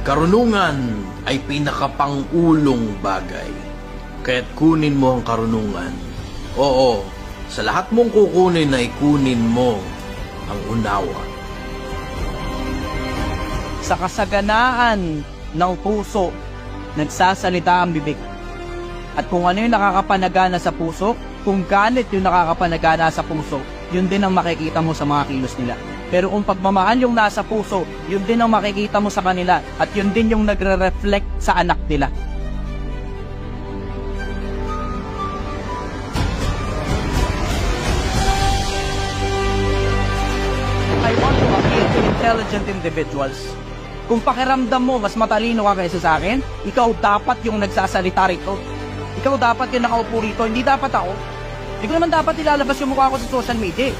Karunungan ay pinakapangulong bagay. Kaya't kunin mo ang karunungan. Oo, sa lahat mong kukunin ay kunin mo ang unawa. Sa kasaganaan ng puso, nagsasalita ang bibig. At kung ano yung nakakapanagana sa puso, kung galit yung nakakapanagana sa puso, yun din ang makikita mo sa mga kilos nila. Pero kung pagmamahal yung nasa puso, yun din ang makikita mo sa kanila at yun din yung nagre-reflect sa anak nila. I want to appeal to intelligent individuals. Kung pakiramdam mo mas matalino ka kaysa sa akin, ikaw dapat yung nagsasalita rito. Ikaw dapat yung nakaupo rito, hindi dapat ako. Hindi ko naman dapat ilalabas yung mukha ko sa social media.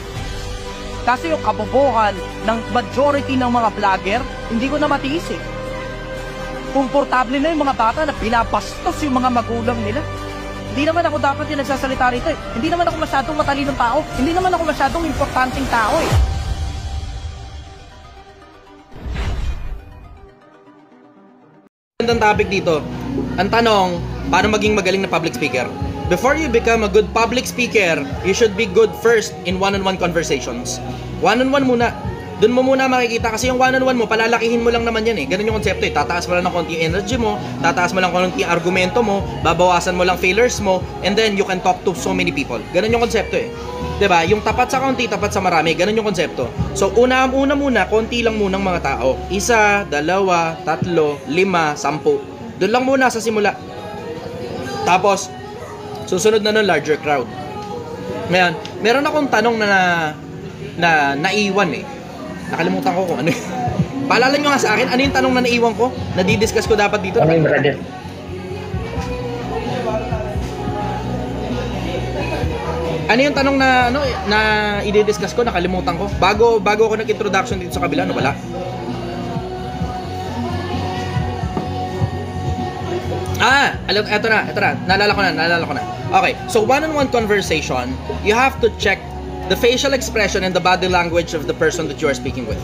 Kasi yung kabobohan ng majority ng mga vlogger, hindi ko na matiis eh. Komportable na yung mga bata na pinapastos yung mga magulang nila. Hindi naman ako dapat yung nagsasalita rito eh. Hindi naman ako masyadong matalinong tao. Hindi naman ako masyadong importanteng tao eh. Ang topic dito, ang tanong, paano maging magaling na public speaker? Before you become a good public speaker, you should be good first in one-on-one conversations. One-on-one muna. Doon mo muna makikita kasi yung one-on-one mo, palalakihin mo lang naman yan eh. Ganun yung konsepto eh. Tataas mo lang ng konti yung energy mo, tataas mo lang konti yung argumento mo, babawasan mo lang failures mo, and then you can talk to so many people. Ganun yung konsepto eh. 'Di ba? Yung tapat sa konti, tapat sa marami, ganun yung konsepto. So una muna, konti lang munang mga tao. 1, 2, 3, 5, 10. Doon lang muna sa simula. Tapos susunod na ng larger crowd. Ngayon, meron akong tanong na naiwan eh. Nakalimutan ko kung ano. Paalala nyo nga sa akin, ano yung tanong na naiwan ko? Na di-discuss ko dapat dito? Ano yung brother? Ano yung tanong na i-discuss ko? Nakalimutan ko. Bago ako nag-introduction dito sa kabila, wala. Eto na. Naalala ko na. Okay, so one-on-one conversation, you have to check the facial expression and the body language of the person that you are speaking with.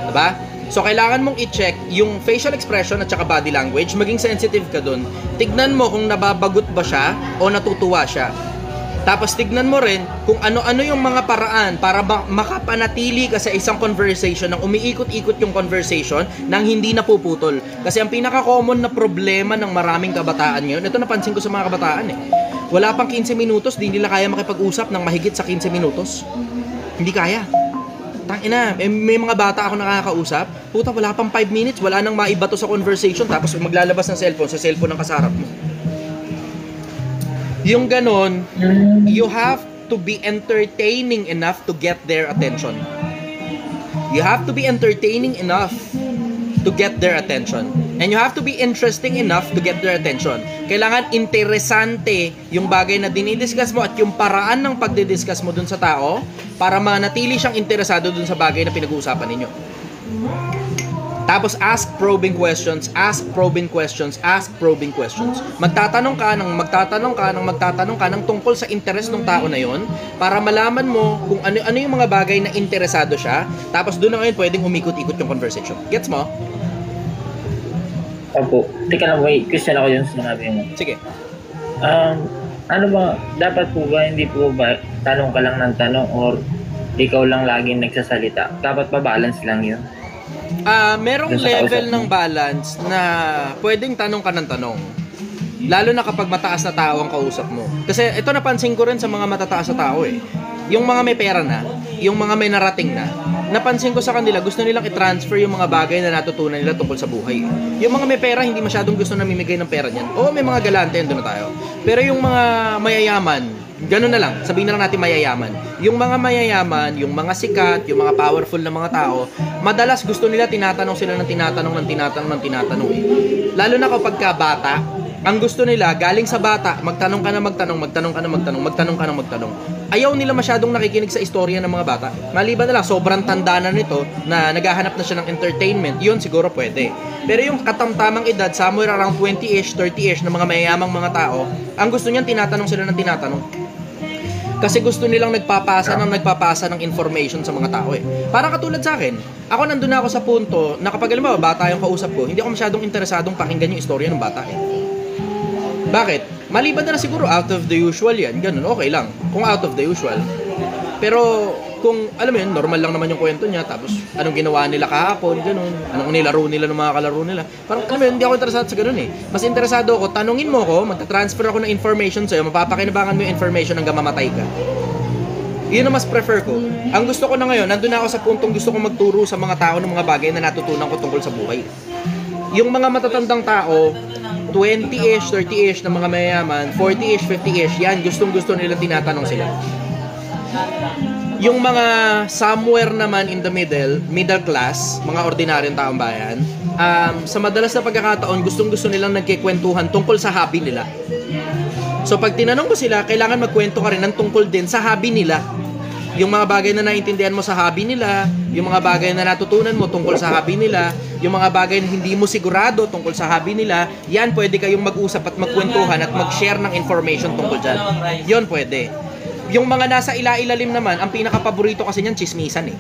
Diba? So, kailangan mong i-check yung facial expression at saka body language. Maging sensitive ka dun. Tignan mo kung nababagot ba siya o natutuwa siya. Tapos, tignan mo rin kung ano-ano yung mga paraan para makapanatili ka sa isang conversation nang umiikot-ikot yung conversation nang hindi napuputol. Kasi ang pinaka-common na problema ng maraming kabataan ngayon, ito napansin ko sa mga kabataan eh. Wala pang 15 minutos, di nila kaya makipag-usap ng mahigit sa 15 minutos. Hindi kaya. Tangina, may mga bata ako nakakausap, puta wala pang 5 minutes, wala nang maibato sa conversation, tapos maglalabas ng cellphone, sa cellphone ng kasarap mo. Yung ganon, you have to be entertaining enough to get their attention. You have to be entertaining enough to get their attention. And you have to be interesting enough to get their attention. Kailangan interesante yung bagay na dinidiscuss mo at yung paraan ng pagdidiscuss mo dun sa tao para manatili siyang interesado dun sa bagay na pinag-uusapan ninyo. Tapos ask probing questions. Magtatanong ka ng tungkol sa interest ng tao na yon para malaman mo kung ano yung mga bagay na interesado siya. Tapos doon na ngayon pwedeng umikot-ikot yung conversation. Gets mo? Opo. Teka lang, may question ako yun sa sinabi mo. Sige. Ano ba, dapat po ba, hindi po ba tanong ka lang ng tanong or ikaw lang laging nagsasalita? Dapat pa balance lang yun? Merong level ng balance na pwedeng tanong ka ng tanong. Lalo na kapag mataas na tao ang kausap mo. Kasi ito napansin ko rin sa mga matataas na tao eh. Yung mga may pera na, yung mga may narating na, napansin ko sa kanila, gusto nilang i-transfer yung mga bagay na natutunan nila tungkol sa buhay. Yung mga may pera, hindi masyadong gusto namimigay ng pera niyan. Oo, may mga galante, doon na tayo. Pero yung mga mayayaman, ganun na lang, sabihin na lang natin mayayaman. Yung mga mayayaman, yung mga sikat, yung mga powerful na mga tao, madalas gusto nila tinatanong sila ng tinatanong eh. Lalo na kapag ka bata, ang gusto nila, galing sa bata, magtanong ka na magtanong. Ayaw nila masyadong nakikinig sa istorya ng mga bata. Maliban na lang, sobrang tanda na nito na naghahanap na siya ng entertainment, yun siguro pwede. Pero yung katamtamang edad, somewhere around 20-ish, 30-ish na mga mayayamang mga tao, ang gusto niyan, tinatanong sila ng tinatanong. Kasi gusto nilang nagpapasa ng information sa mga tao eh. Parang katulad sa akin, ako nandun na ako sa punto na kapag alam mo, bata yung kausap ko, hindi ako masyadong interesadong pakinggan yung istorya ng bata eh. Bakit? Maliban na siguro out of the usual yan, ganun, okay lang. Kung out of the usual. Pero kung, alam mo yun, normal lang naman yung kwento niya, tapos anong ginawa nila kahapon, ganun, anong nilaro nila ng mga kalaro nila. Parang, alam mo yun, hindi ako interesado sa ganun eh. Mas interesado ako, tanungin mo ko, magta-transfer ako ng information sa'yo, mapapakinabangan mo yung information hanggang mamatay ka. Yun ang mas prefer ko. Ang gusto ko na ngayon, nandun na ako sa puntong gusto ko magturo sa mga tao ng mga bagay na natutunan ko tungkol sa buhay. Yung mga matatandang tao, 20-ish, 30-ish na mga mayayaman, 40-ish, 50-ish, yan, gustong-gusto nilang tinatanong sila. Yung mga somewhere naman in the middle class, mga ordinaryong taong bayan, sa madalas na pagkakataon, gustong-gusto nilang nagkikwentuhan tungkol sa hobby nila. So pag tinanong ko sila, kailangan magkwento ka rin ng tungkol din sa hobby nila. Yung mga bagay na naintindihan mo sa hobby nila, yung mga bagay na natutunan mo tungkol sa hobby nila, yung mga bagay na hindi mo sigurado tungkol sa hobby nila, yan pwede kayong mag-usap at magkwentuhan at mag-share ng information tungkol dyan. Yon pwede. Yung mga nasa ilalim naman, ang pinaka-paborito kasi niyan, chismisan eh.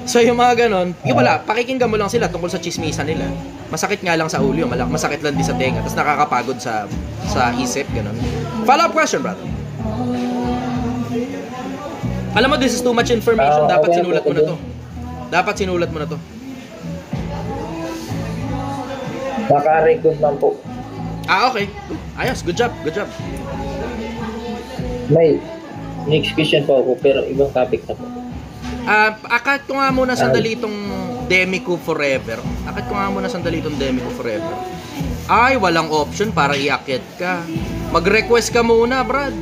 So yung mga ganon, yung wala, pakikinggan mo lang sila tungkol sa chismisan nila. Masakit nga lang sa ulo, masakit lang din sa tenga, tapos nakakapagod sa isip, ganon. Follow-up question, brother. Alam mo, this is too much information. Dapat sinulat mo na to. Dapat sinulat mo na to. Naka-record lang po. Okay. Ayos. Good job. May next question po ako, pero ibang topic na po. Akat ko nga muna sandali itong Demico Forever. Ay, walang option para iakyat ka. Mag-request ka muna, Brad.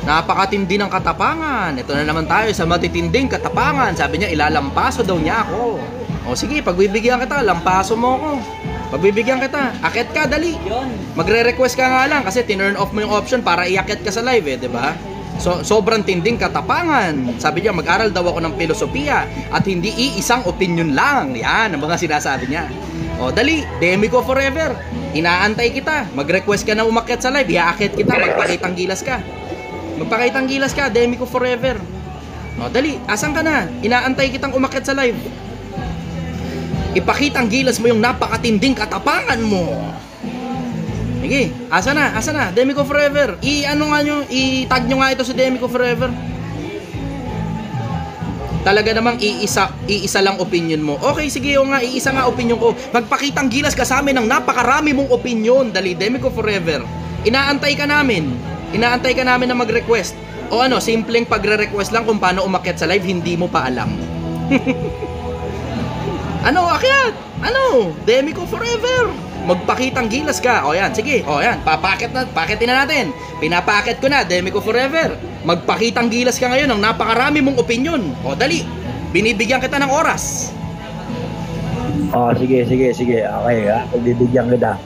Napakatindi ng katapangan. Ito na naman tayo sa matitinding katapangan. Sabi niya, ilalampaso daw niya ako. O sige, pagbibigyan kita, lampaso mo ako. Pagbibigyan kita, akit ka, dali. Magre-request ka nga lang kasi tinurn off mo yung option para iakyat ka sa live eh, di ba? So, sobrang tinding katapangan. Sabi niya, mag-aral daw ako ng filosofiya at hindi iisang opinion lang. Yan, ang mga sinasabi niya. O, dali, Demico Forever. Inaantay kita. Mag-request ka na umakyat sa live, iakyat kita, magpakitang gilas ka, Demico Forever. O, dali, asan ka na? Inaantay kitang umakyat sa live. Ipakitang gilas mo yung napakatinding katapangan mo. Sige, asa na? Demico Forever. I-tag nyo nga ito sa Demico Forever. Talaga namang iisa lang opinion mo. Okay, sige, o nga, iisa nga opinion ko. Magpakitang gilas ka sa amin ng napakarami mong opinion. Dali, Demico Forever. Inaantay ka namin na mag-request. O simpleng pagre-request lang kung paano umakyat sa live, hindi mo pa alam. Akyat? Demico Forever. Magpakitang gilas ka. O yan, sige. O yan, pakitin na natin. Pinapakit ko na, Demico Forever. Magpakitang gilas ka ngayon ng napakarami mong opinion. O dali, binibigyan kita ng oras. Sige. Okay, pagbibigyan kita.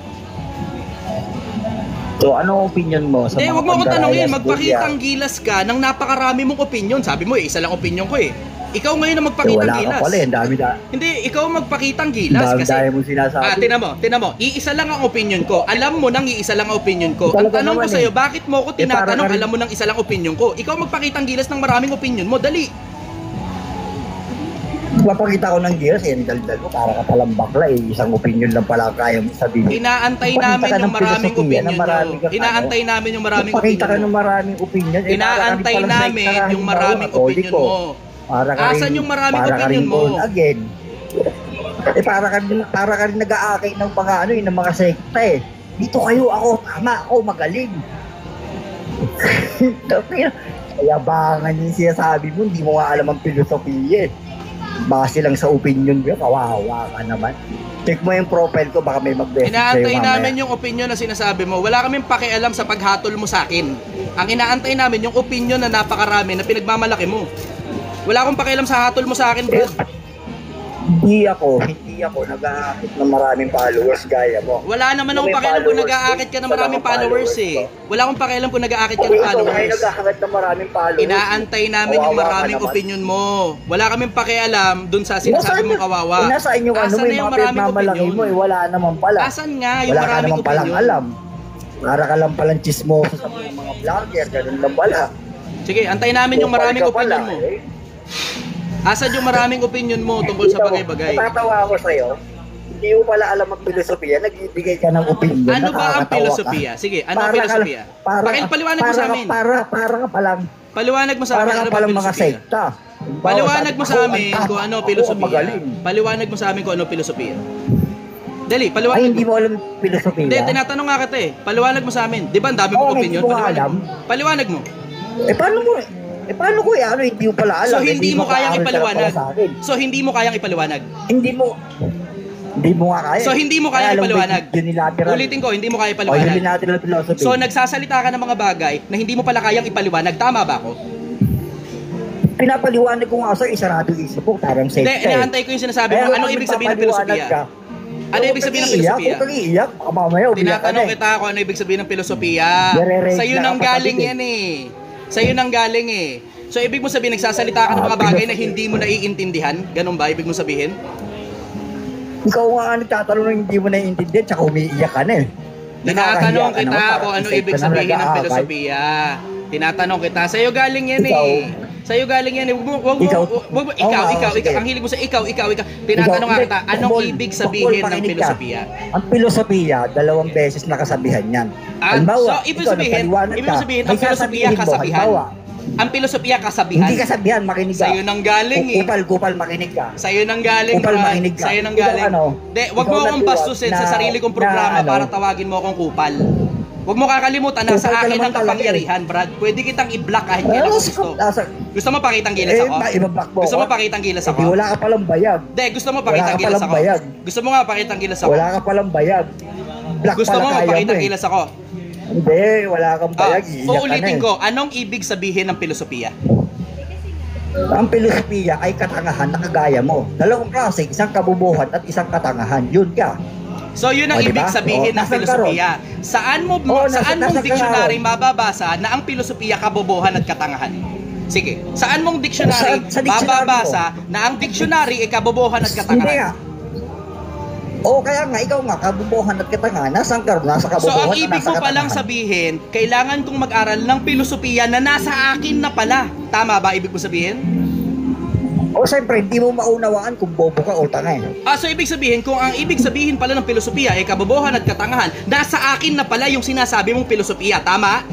So, anong opinion mo sa mga wag mo akong tanongin, pagdarayas, magpakitang gilas ka ng napakarami mong opinion. Sabi mo isa lang opinion ko eh. Ikaw ngayon ang magpakitang wala gilas. Wala ka pala, dami. Hindi, ikaw magpakitang gilas kasi dami mo sinasabi. Tinan mo, iisa lang ang opinion ko. Alam mo nang iisa lang ang opinion ko. Ang tanong ko sa'yo, bakit mo ako tinatanong alam mo nang isa lang opinion ko? Ikaw magpakitang gilas ng maraming opinion mo, dali. Papakita ko ng gilas, daldal mo, para ka palang bakla isang opinion lang pala kaya mo sabihin. Inaantay namin yung maraming opinion nyo. Inaantay namin yung maraming opinion mo. Pakita ka ng maraming opinion. Inaantay namin yung maraming opinion mo. Asan yung maraming opinion mo? Again. Para ka rin nag-aakay ng mga ng mga sekta eh. Dito kayo, tama ako, magaling. Kaya bangan yung sinasabi mo, hindi mo nga alam ang filosofiya eh. Base lang sa opinion ko, kawawa ka naman. Check mo yung profile ko, baka may mag-message sa'yo Inaantay namin yung opinion na sinasabi mo. Wala kaming pakialam sa paghatol mo sa akin. Ang inaantay namin yung opinion na napakarami na pinagmamalaki mo. Wala akong pakialam sa hatol mo sa akin, bro. Hindi ako nag-aakit ng maraming followers gaya mo. Wala naman akong pakialam kung nag-aakit ka ng maraming followers eh. Wala akong pakialam kung nag-aakit ka ng followers. Nag-aakit ng maraming followers. Inaantay namin yung maraming opinion mo. Wala kaming pakialam dun sa sinasabi mong kawawa. Nasaan yung may mga pinagmamalaki mo eh, wala naman pala. Asan nga yung wala maraming opinion? Wala ka naman palang alam. Para ka lang palang chismoso sa mga vlogger, ganun lang pala. Sige, antayin namin yung maraming Kupal ka pala, opinion mo. eh. Asan yung maraming opinion mo tungkol sa bagay-bagay? Natatawa ako sa'yo. Hindi mo pala alam ang filosofiya, nagbibigay ka ng opinion. Ano ba ang nakakatawa ka. filosofiya? Sige, ano ang filosofiya? Paliwanag mo sa amin. Para ka palang, Paliwanag mo sa amin para ano ka ba palang mga filosofiya? sekta. Paliwanag mo sa amin kung ano filosofiya. Magaling. Paliwanag mo sa amin kung ano filosofiya. Dali, Ay, paliwanag hindi mo. mo alam filosofiya. Hindi, tinatanong nga kita eh. Paliwanag mo sa amin. Di ba ang dami mong Oo, opinion? hindi ko Paliwanag alam. mo. Paliwanag mo. Paano ko ano, hindi mo pala alam. So hindi mo kayang makaaral ka lang ipaliwanag. pala sa akin. So hindi mo kayang ipaliwanag. Hindi mo nga kaya. So hindi mo Kaya kayang alam mo, ipaliwanag. Unilateral. Ulitin ko, hindi mo kaya O, ipaliwanag. unilateral philosophy. So nagsasalita ka ng mga bagay na hindi mo pala kayang ipaliwanag. Tama ba ako? Pinapaliwanag ko nga sa isarado isip ko, parang sekta. Hindi, inaantay ko yung sinasabi mo. Anong ibig sabihin ng filosofiya? Ano ibig sabihin ng filosofiya? Huwag kang iiyak, baka mamaya umiyak ka na Tinatanong eh. kita kung ano ibig sabihin ng filosofiya. Nare-rate Sa'yo na nang kapatid galing eh. yan eh. Sa'yo nang galing eh. So ibig mo sabihin nagsasalita ka ng mga bagay na hindi mo naiintindihan? Ganun ba ibig mo sabihin? Ikaw nga nagtatanong na hindi mo naiintindihan, tsaka umiiyak ka na eh. Tinatanong Nakakahiya ka kita naman, kung ano parang ibig sekta na sabihin ng nag-aabay. filosofiya. Tinatanong kita. Sa'yo galing yan eh. Sa'yo galing yan eh. Ikaw. Ang hilig mo sa ikaw. Tinatanong nga kita, anong ibig sabihin ng filosofiya? Ang filosofiya, 2 beses nakasabihan yan. So, ibig sabihin, ang filosofiya kasabihan. Ang filosofiya kasabihan. Hindi kasabihan, makinig ka. Sa'yo nang galing eh. Kupal, makinig ka. Sa'yo nang galing, Kupal, Brad. makinig ka. Sa'yo nang Ikaw, galing. ano, Hindi, wag mo ikaw akong nagduwag bastusin sa na- sarili kong na programa ano, para tawagin mo akong kupal. Wag mo kakalimutan, nasa Kupal ka akin naman ang talaga kapangyarihan, Brad. Pwede kitang i-block kahit kailan ko gusto. Gusto mo pakitang gilas ako? ibablock mo. Gusto mo pakitang gilas ako? Wala ka palang bayag. Hindi, gusto mo Wala pakitang ka gilas palang ako? bayag. Gusto mo nga pakitang gilas ako? Wala ka palang bayag. Black Gusto mo pala kaya pakitang eh. gilas ako? Hindi, wala kang bayag. Iiyak ka na Uulitin eh. ko, anong ibig sabihin ng filosofiya? Ang filosofiya ay katangahan na kagaya mo. 2 klase, isang kabubuhan at isang katangahan. Yun ka. So yun ang O, diba? ibig sabihin ng Nasaan ka filosofiya. Saan mo nasaan mong ka dictionary ron? mababasa na ang filosofiya kabobohan at katangahan? Sige, saan mong dictionary Sa dictionary mababasa na ang dictionary ay kabobohan at Hindi katangahan? nga. O kaya nga, ikaw nga, kabubuhan at katangahan. Nasaan ka ron? Nasa So kabubuhan ang at ibig nasa mo palang katangahan. sabihin, kailangan kong mag-aral ng filosofiya na nasa akin na pala. Tama ba ibig mo sabihin? O siyempre, hindi mo maunawaan kung bobo ka o tanga eh. So ibig sabihin, kung ang ibig sabihin pala ng filosofiya ay kabobohan at katangahan, nasa akin na pala yung sinasabi mong filosofiya, tama?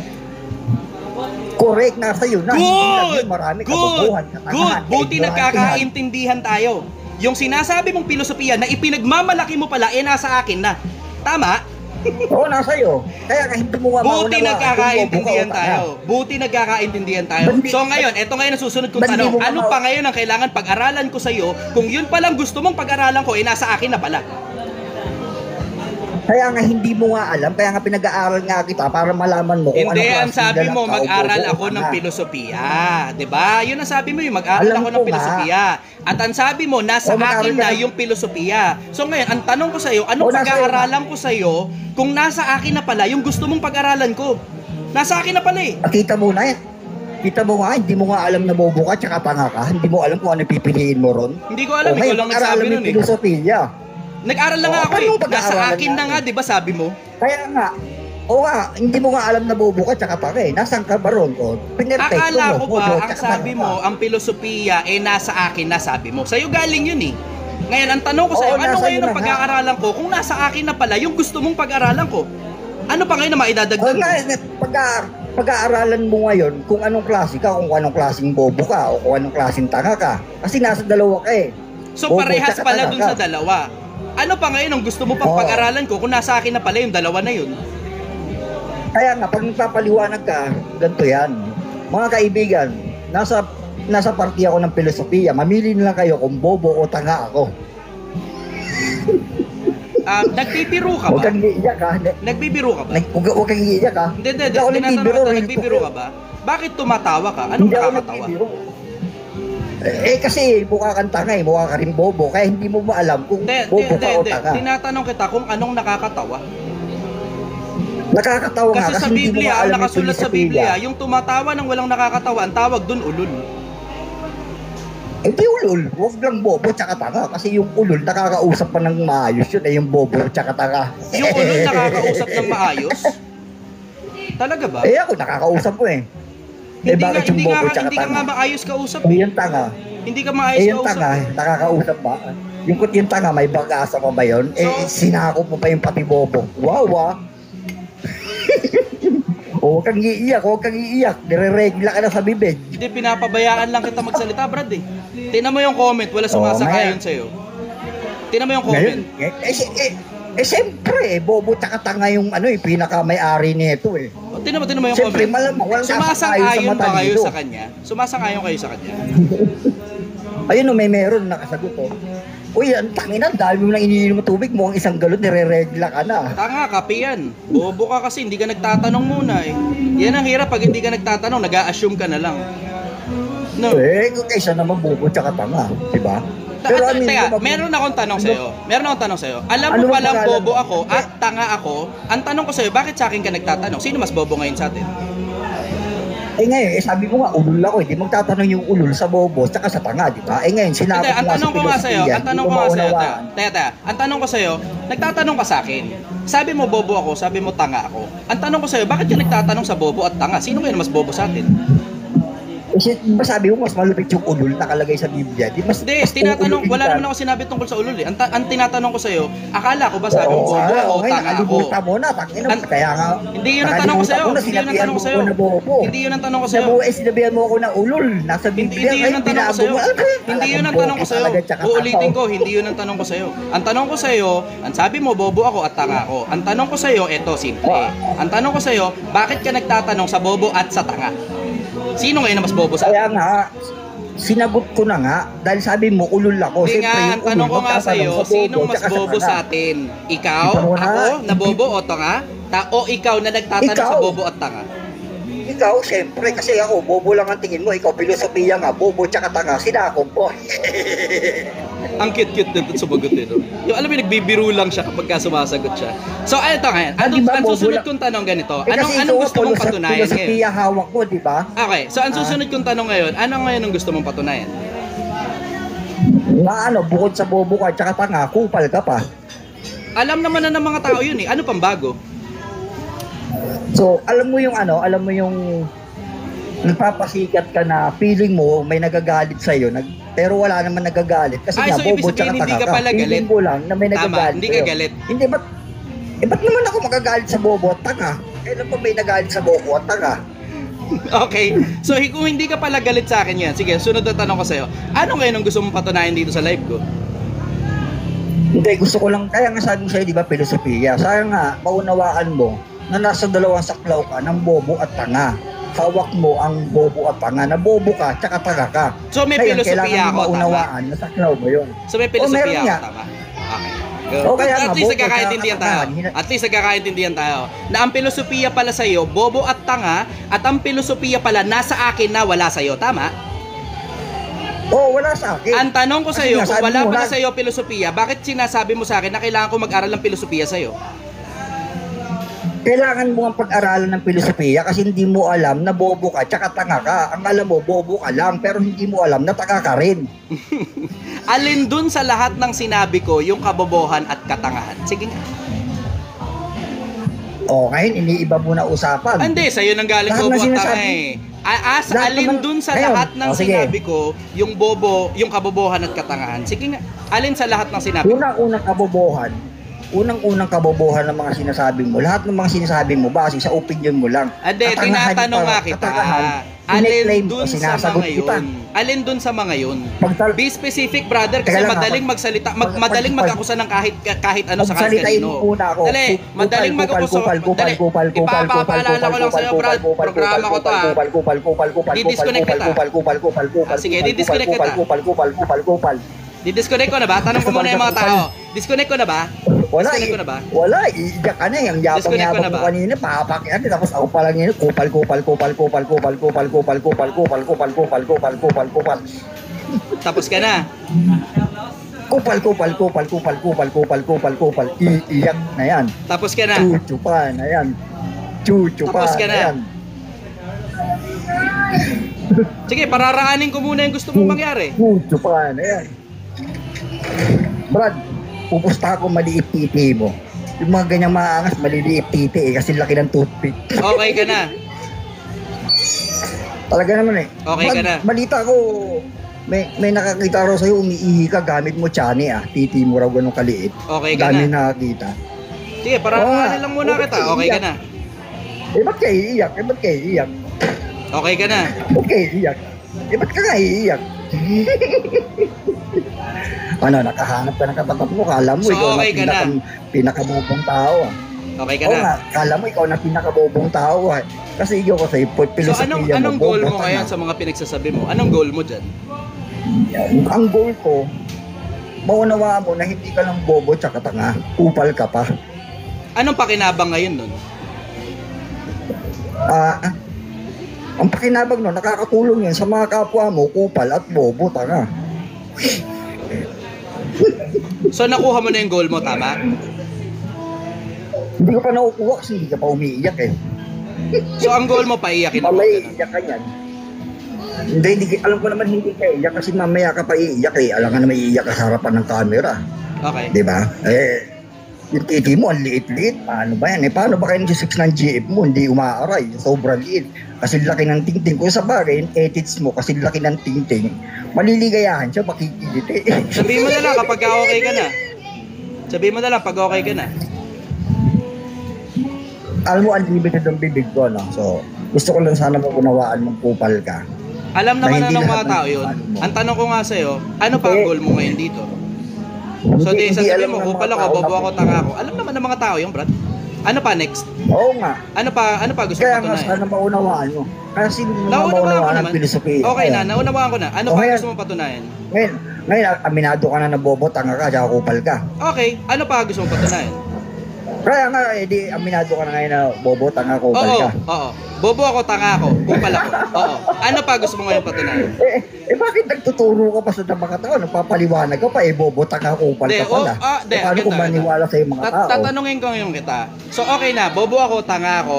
Correct, nasa iyo na. Hindi lang Good! yun, marami Good! kabubuhan, katangahan. Good! Buti ignorante nagkakaintindihan tayo. Yung sinasabi mong filosofiya na ipinagmamalaki mo pala, nasa akin na. Tama? Oo, nasa iyo. Kaya ka hindi mo nga Buti maunawaan nagkakaintindihan kung bobo ka o tanga. tayo. Buti nagkakaintindihan tayo. Bandi- So ngayon, eto ngayon ang susunod kong Bandi tanong. mo nga Ano pa ngayon ang kailangan pag-aralan ko sa'yo kung yun palang gusto mong pag-aralan ko, nasa akin na pala? Kaya nga hindi mo nga alam, kaya nga pinag-aaral nga kita para malaman mo kung Hindi, ang anong klaseng sabi galak mo, ka o mag-aral bobo ako ka ng na. filosofiya. 'Di ba? Yun ang sabi mo, yung mag-aral Alam ako ko ng nga. filosofiya. At ang sabi mo, nasa O, mag-aral akin ka na ng- yung filosofiya. So ngayon, ang tanong ko sa'yo, anong O, nasa iyo pag-aaralan ko sa'yo kung nasa akin na pala yung gusto mong pag-aralan ko? Nasa akin na pala eh. Kita mo na eh. Kita mo nga, hindi mo nga alam na bobo ka tsaka tanga ka. Hindi mo alam kung ano pipiliin mo ron. Hindi ko alam, ikaw lang nagsabi mag-aralan mo nun yung eh. filosofiya. Nag-aral lang O, nga ako paano eh. mo Nasa pag-aaralan akin na natin? nga, 'di ba sabi mo? Kaya nga, o nga, hindi mo nga alam na bobo ka tsaka tanga eh. Nasaan ka ba ron? O, pinerfecto Akala ko mo, bobo, ba, ang tsaka sabi tanga mo, ka. ang filosofiya nasa akin na sabi mo. Sa'yo galing yun eh. Ngayon, ang tanong ko sa'yo, Oo, ano nasa ngayon iyo ang na nga. pag-aaralan ko kung nasa akin na pala yung gusto mong pag-aralan ko? Ano pa ngayon na maidadagdag O mo? nga, pag-aaralan mo ngayon kung anong klase ka, kung anong klaseng bobo ka, o kung anong klaseng tanga ka. Kasi nasa dalawa ka eh. So Bobo, parehas tsaka pala tanga dun ka. sa dalawa. Ano pa ngayon ang gusto mo pang Oo. pag-aralan ko kung nasa akin na pala yung dalawa na yun? Kaya nga, pag nagpapaliwanag ka, ganito yan. Mga kaibigan, nasa party ako ng filosofiya. Mamili na lang kayo kung bobo o tanga ako. Nagbibiro ka Huwag ba? kang iiyak ha. Nagbibiro ka ba? Huwag kang iiyak ha. Hindi, Hindi ako tinatanong nagbibiro, kita, real nagbibiro talk ka ba? Bakit tumatawa ka? Anong Hindi ako nakakatawa? nagbibiro. Kasi mukha kang tanga eh, mukha ka rin bobo. Kaya hindi mo maalam kung bobo ka o tanga. Tinatanong kita kung anong nakakatawa. Nakakatawa nga Kasi sa hindi mo Biblia, ang maalam yung nakasulat sa filosofiya. Biblia, yung tumatawa ng walang nakakatawa, ang tawag dun ulul. Eh di ulol, huwag lang bobo tsaka tanga. Kasi yung ulol nakakausap pa ng maayos yun eh, yung bobo tsaka tanga. Yung ulul nakakausap ng maayos? Talaga ba? Eh ako nakakausap ko eh. Eh bakit yung bobo tsaka hindi ka nga tanga? maayos kausap. Eh yung tanga. Hindi ka Eh maayos yung kausap. tanga, nakakausap ba? Yung tanga, may bagasa pa ba yun? Sinakop mo pa yung pati bobo. Wow, ah. Huwag kang iiyak, huwag kang iiyak. Nire-regla ka na sa bibig. Hindi, pinapabayaan lang kita magsalita, Brad eh. Tingnan mo yung comment, wala sumasang-ayon sa'yo. Tingnan mo yung comment. Ngayon, siyempre, bobo tsaka tanga yung pinaka-may-ari nito eh. Tingnan mo yung Siyempre, comment. malamang walang Sumasang-ayon ba kayo matalino. sa kanya? Sumasang-ayon kayo sa kanya? Ayun may meron nakasagot oh. Uy, ang tangina, dami mo nang iniinom ng tubig mo, ang isang galon, nire-regla ka na. Tanga, kape yan. Bobo ka kasi, hindi ka nagtatanong muna eh. Yan ang hirap pag hindi ka nagtatanong, nag-a-assume ka na lang. No. Kaysa naman bobo tsaka tanga, di ba? Teka, meron akong tanong sa'yo. Alam mo palang bobo ako at tanga ako. Ang tanong ko sa'yo, bakit sa akin ka nagtatanong? Sino mas bobo ngayon sa atin? Ngayon, sabi ko nga, ulul ako, hindi magtatanong yung ulul sa bobo, tsaka sa tanga, di ba? Ngayon, sinabi ko ang tanong ko nga sa'yo, ang tanong ko sa'yo, nagtatanong ka sa akin. Sabi mo bobo ako, sabi mo tanga ako. Ang tanong ko sa'yo, bakit ka nagtatanong sa bobo at tanga? Sino kaya mas bobo sa atin? Kasi sabi mo, mas malupit yung ulul nakalagay sa Biblia. Tinatanong, wala naman ako sinabi tungkol sa ulul eh. Ang tinatanong ko sa'yo, akala ko ba sabi mo bobo ako, tanga ako? Mo na, tangina mo, kaya nga. Hindi yun ang tanong ko sa'yo. Hindi yun ang tanong ko sa'yo. Hindi yun ang tanong ko sa'yo. Sinabihan mo ako ng ulul. Nasa Biblia. Hindi yun ang tanong ko sa'yo. Hindi yun ang tanong ko sa'yo. Uulitin ko, hindi yun ang tanong ko sa'yo. Ang tanong ko sa'yo, ang sabi mo bobo ako at tanga ako. Ang tanong ko sa'yo, eto, simple. Ang tanong ko sa'yo, bakit ka nagtatanong sa bobo at sa tanga? Sino ngayon na mas bobo sa atin? Kaya nga, sinagot ko na nga, dahil sabi mo, ulul ako. Hindi nga, ang tanong ko nga sa'yo, sinong mas bobo sa atin? Ikaw? Ako? Na bobo o tanga? O ikaw na nagtatanong sa bobo at tanga? Ikaw, siyempre, kasi ako, bobo lang ang tingin mo. Ikaw, filosofiya nga, bobo tsaka tanga, sinakop po. Ang cute-cute din sumagot din. Yung alam mo, nagbibiro lang siya kapag sumasagot siya. So, ito ngayon. Ang susunod kong tanong ganito. Anong gusto mong patunayan ngayon? Filosofiya hawak mo, di ba? Okay, so ang susunod kong tanong ngayon, ano ngayon ang gusto mong patunayan? Na bukod sa bobo ka tsaka tanga, kupal ka pa. Alam naman na ng mga tao yun eh. Ano pang bago? So, alam mo yung nagpapasikat ka na feeling mo may nagagalit sa'yo, pero wala naman nagagalit. Kasi nga, so bobo ibig tsaka sabihin, hindi tanga ka pala galit? Feeling ko lang na may nagagalit. Hindi ka galit? Hindi, ba't naman ako magagalit sa bobo at tanga? Kailan pa may nagalit sa bobo at tanga? Okay, so kung hindi ka pala galit sa akin yan, sige, sunod na tanong ko sa'yo. Ano ngayon ang gusto mong patunayan dito sa live ko? Hindi, gusto ko lang, kaya nga sabi ko sa'yo, di ba, filosofiya. Kaya nga, maunawaan mo na nasa dalawang saklaw ka ng bobo at tanga. Hawak mo ang bobo at tanga, na bobo ka, tsaka tanga ka. So may Kaya filosofiya ako, tama? maunawaan, na saklaw mo yun. So may filosofiya meron ako, nga. tama? Okay. Kaya At nga, least bobo, nagkakaintindihan tsaka tayo. tanga. At least nagkakaintindihan tayo. Na ang filosofiya pala sa'yo, bobo at tanga, at ang filosofiya pala nasa akin na wala sa'yo, tama? Wala sa akin. Ang tanong ko Kasi sa'yo, nga, kung sabi wala mo pala na- sa'yo filosofiya, bakit sinasabi mo sa akin na kailangan ko mag-aral ng filosofiya sa'yo? Kailangan mo ang pag-aralan ng filosofiya kasi hindi mo alam na bobo ka tsaka tanga ka. Ang alam mo, bobo ka lang pero hindi mo alam na tanga ka rin. Alin dun sa lahat ng sinabi ko, yung kabobohan at katangahan? Sige nga. Ngayon, iniiba mo na usapan. Hindi, sa'yo nang galing Lahat bobo na at tanga sinasabi- eh. Alin naman- dun sa Ngayon, lahat ng sige. sinabi ko, yung bobo, yung kabobohan at katangahan? Sige nga. Alin sa lahat ng sinabi ko? Unang-unang kabobohan ng mga sinasabi mo. Lahat ng mga sinasabi mo, base sa opinion mo lang. Ade, Katangahan tinatanong nga kita. Alin dun sa mga yun? Alin dun sa mga yun? Be specific, brother, kasi Teka lang, madaling magsalita, madaling mag-akusa ng kahit ano sa kahit Pagsalitain kanino. mo muna ako. Dali, madaling mag-akusa. Dali, ipapaalala ko lang sa'yo, brad, programa ko to ah. Didisconnect kita. Sige, didisconnect kita. Didisconnect ko na ba? Tanong ko muna yung mga tao. Disconnect ko na ba? Wala, Disconnect ko na ba? wala, iiyak ka na, yung Disconnect ko na yabang-yabang ba? mo kanina, papakiyan, tapos ako pa lang yun, kupal. Tapos ka na. Kupal, iiyak na yan. Tapos ka na. Chuchu pa na yan. Tapos ka na. Sige, pararaanin ko muna yung gusto mong mangyari. Chuchu pa na yan. Brad, pupusta ako maliit titi mo. Yung mga ganyang maangas, maliliit titi kasi laki ng toothpick. Okay ka na. Talaga naman eh. Okay ka na. Balita ko, may nakakita raw sa'yo, umiihi ka gamit mo tsani titi mo raw ganun kaliit. Okay ka Dami na. nakakita. Sige, parang lang muna kita. Okay ka na. Ba't kayo iiyak? Okay ka na. Ba't kayo iiyak? Ba't ka nga iiyak? Nakahanap ka ng katapat mo, kala mo So, ikaw okay ka na. pinakabobong tao Okay ka Oo na. nga, kala mo ikaw na pinakabobong tao Kasi ikaw kasi So, filosofiya anong mo, goal mo bobo ka ngayon na. sa mga pinagsasabi mo? Anong goal mo dyan? Ang goal ko, maunawaan mo na hindi ka lang bobo tsaka tanga, upal ka pa. Anong pakinabang ngayon nun? Ang pakinabang nun, nakakatulong yun sa mga kapwa mo, kupal at bobo, tanga. So, nakuha mo na yung goal mo, tama? Hindi ka pa nakukuha kasi hindi ka pa umiiyak So, ang goal mo, paiyakin mo. Mamaya iiyak ka yan. Hindi, alam ko naman hindi ka iiyak kasi mamaya ka pa iiyak Alam nga naman iiyak ka sa harapan ng camera. Okay. Di ba? Yung titi mo, ang liit-liit. Paano ba yan? Paano ba kayo nag-6 ng GF mo? Hindi umaaray. Sobrang liit. Kasi laki ng tingting. Kung sa bagay, yung edits mo, kasi laki ng tingting, maliligayahan siya, makikilit Sabihin mo na lang kapag okay ka na. Sabihin mo na lang pag okay ka na. Alam mo, unlimited ang bibig ko, So, gusto ko lang sana maunawaan mong kupal ka. Alam naman Na na hindi ng mga lahat ng tao yun. ano mo. Ang tanong ko nga sa'yo, ano pa ang goal mo ngayon dito? So, Hindi sasabihin alam mo, ng kupal mga ako, tao bobo na- ako, tanga ako. Alam naman ng mga tao yung Brad. Ano pa next? Oo nga. Ano pa gusto Kaya mo nga patunayan? sana maunawaan mo. Kasi hindi mo Naunawaan ko maunawaan ang naman. filosofiya. Okay na, naunawaan ko na. Ano pa Okay. gusto mo patunayan? Ngayon, aminado ka na bobo, tanga ka, tsaka kupal ka. Okay, ano pa gusto mo patunayan? Kaya nga, di aminado ka na ngayon na bobo, tanga, kupal Oo, ka. oo. Bobo ako, tanga ako, kupal ako. Oo. Ano pa gusto mo ngayon patunayan? Bakit nagtuturo ka pa sa mga tao? Nagpapaliwanag ka pa, bobo, tanga, kupal ka pala. Paano kung maniwala sa mga tao? Tatanungin ko yung kita. So, okay na, bobo ako, tanga ako,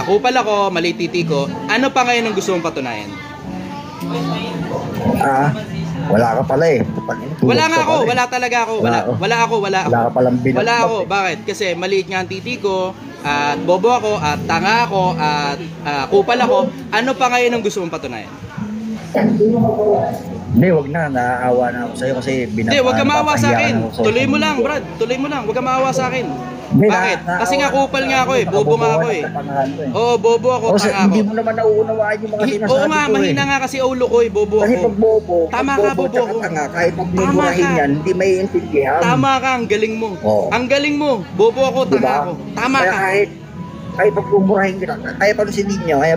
kupal ako, mali titi ko. Ano pa ngayon ang gusto mong patunayan? Wala ka pala Wala nga ako, wala talaga ako. Wala ako. Wala ka palang binatbat. Wala ako. Bakit? Kasi maliit nga ang titi ko, at bobo ako, at tanga ako, at kupal ako. Ano pa ngayon ang gusto mong patunayan? Hindi, wag na. Naaawa na ako sa'yo kasi Hindi, wag ka maawa sa akin. Tuloy mo lang, Brad. Tuloy mo lang. Wag ka maawa sa akin. Bakit? Kasi nga kupal nga ako bobo nga ako Oo, bobo ako, tanga ako. Hindi mo naman nauunawaan yung mga sinasabi ko Oo nga, mahina nga kasi ulo ko bobo Kasi ako. pag bobo, Tama pag ka, bobo bobo tsaka ako. tanga, kahit pag Tama mumurahin ka. yan, hindi may intindihan. Tama ka, ang galing mo. Oo. Ang galing mo. Bobo ako, tanga Diba? ako. Tama Kaya ka. kahit pag mumurahin kita, kaya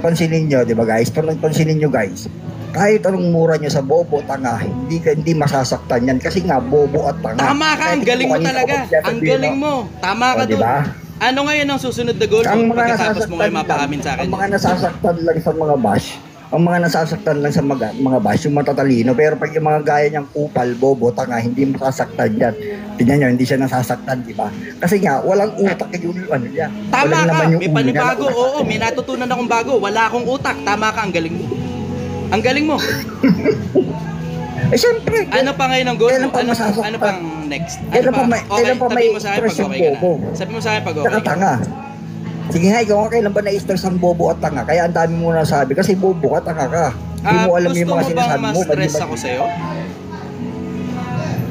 pansinin nyo, di ba guys? Pansinin nyo guys. Kahit anong mura nyo sa bobo, tanga, hindi masasaktan yan kasi nga bobo at tanga. Tama ka, ang Kahit galing mo kanina talaga. ako magsasabi, Ang galing mo. Tama ka O, dun. diba? Ano ngayon ang susunod na goal Ang mo mga pagkatapos mo ngayon nasasaktan mapaamin sa akin? ang mga nasasaktan lang sa mga bash, mga bash, yung matatalino. Pero pag yung mga gaya niyang kupal, bobo, tanga, hindi masasaktan yan. Tingnan nyo, hindi siya nasasaktan, di ba? Kasi nga, walang utak yung ano niya. Tama Walang ka, laman yung may ulo niya na panibago. utak. Oo, may natutunan akong bago. Wala akong utak. Tama ka, ang galing mo. Ang galing mo. Siyempre. Ano pa ngayon ang goal Kailan mo? pa masasaktan? Ano pang next? Kailan pa may- Okay, kailan pa sabihin may mo sa akin pag stress yung okay ka na. bobo? Sabihin mo sa akin pag okay Tsaka ka na. tanga. Sige nga, ikaw nga kailan ba na-stress ang bobo at tanga? Kaya ang dami mo nasabi kasi bobo ka, tanga ka. Hindi mo alam Gusto yung mo mga bang sinasabi mo. ma-stress mali-mali. ako sa'yo?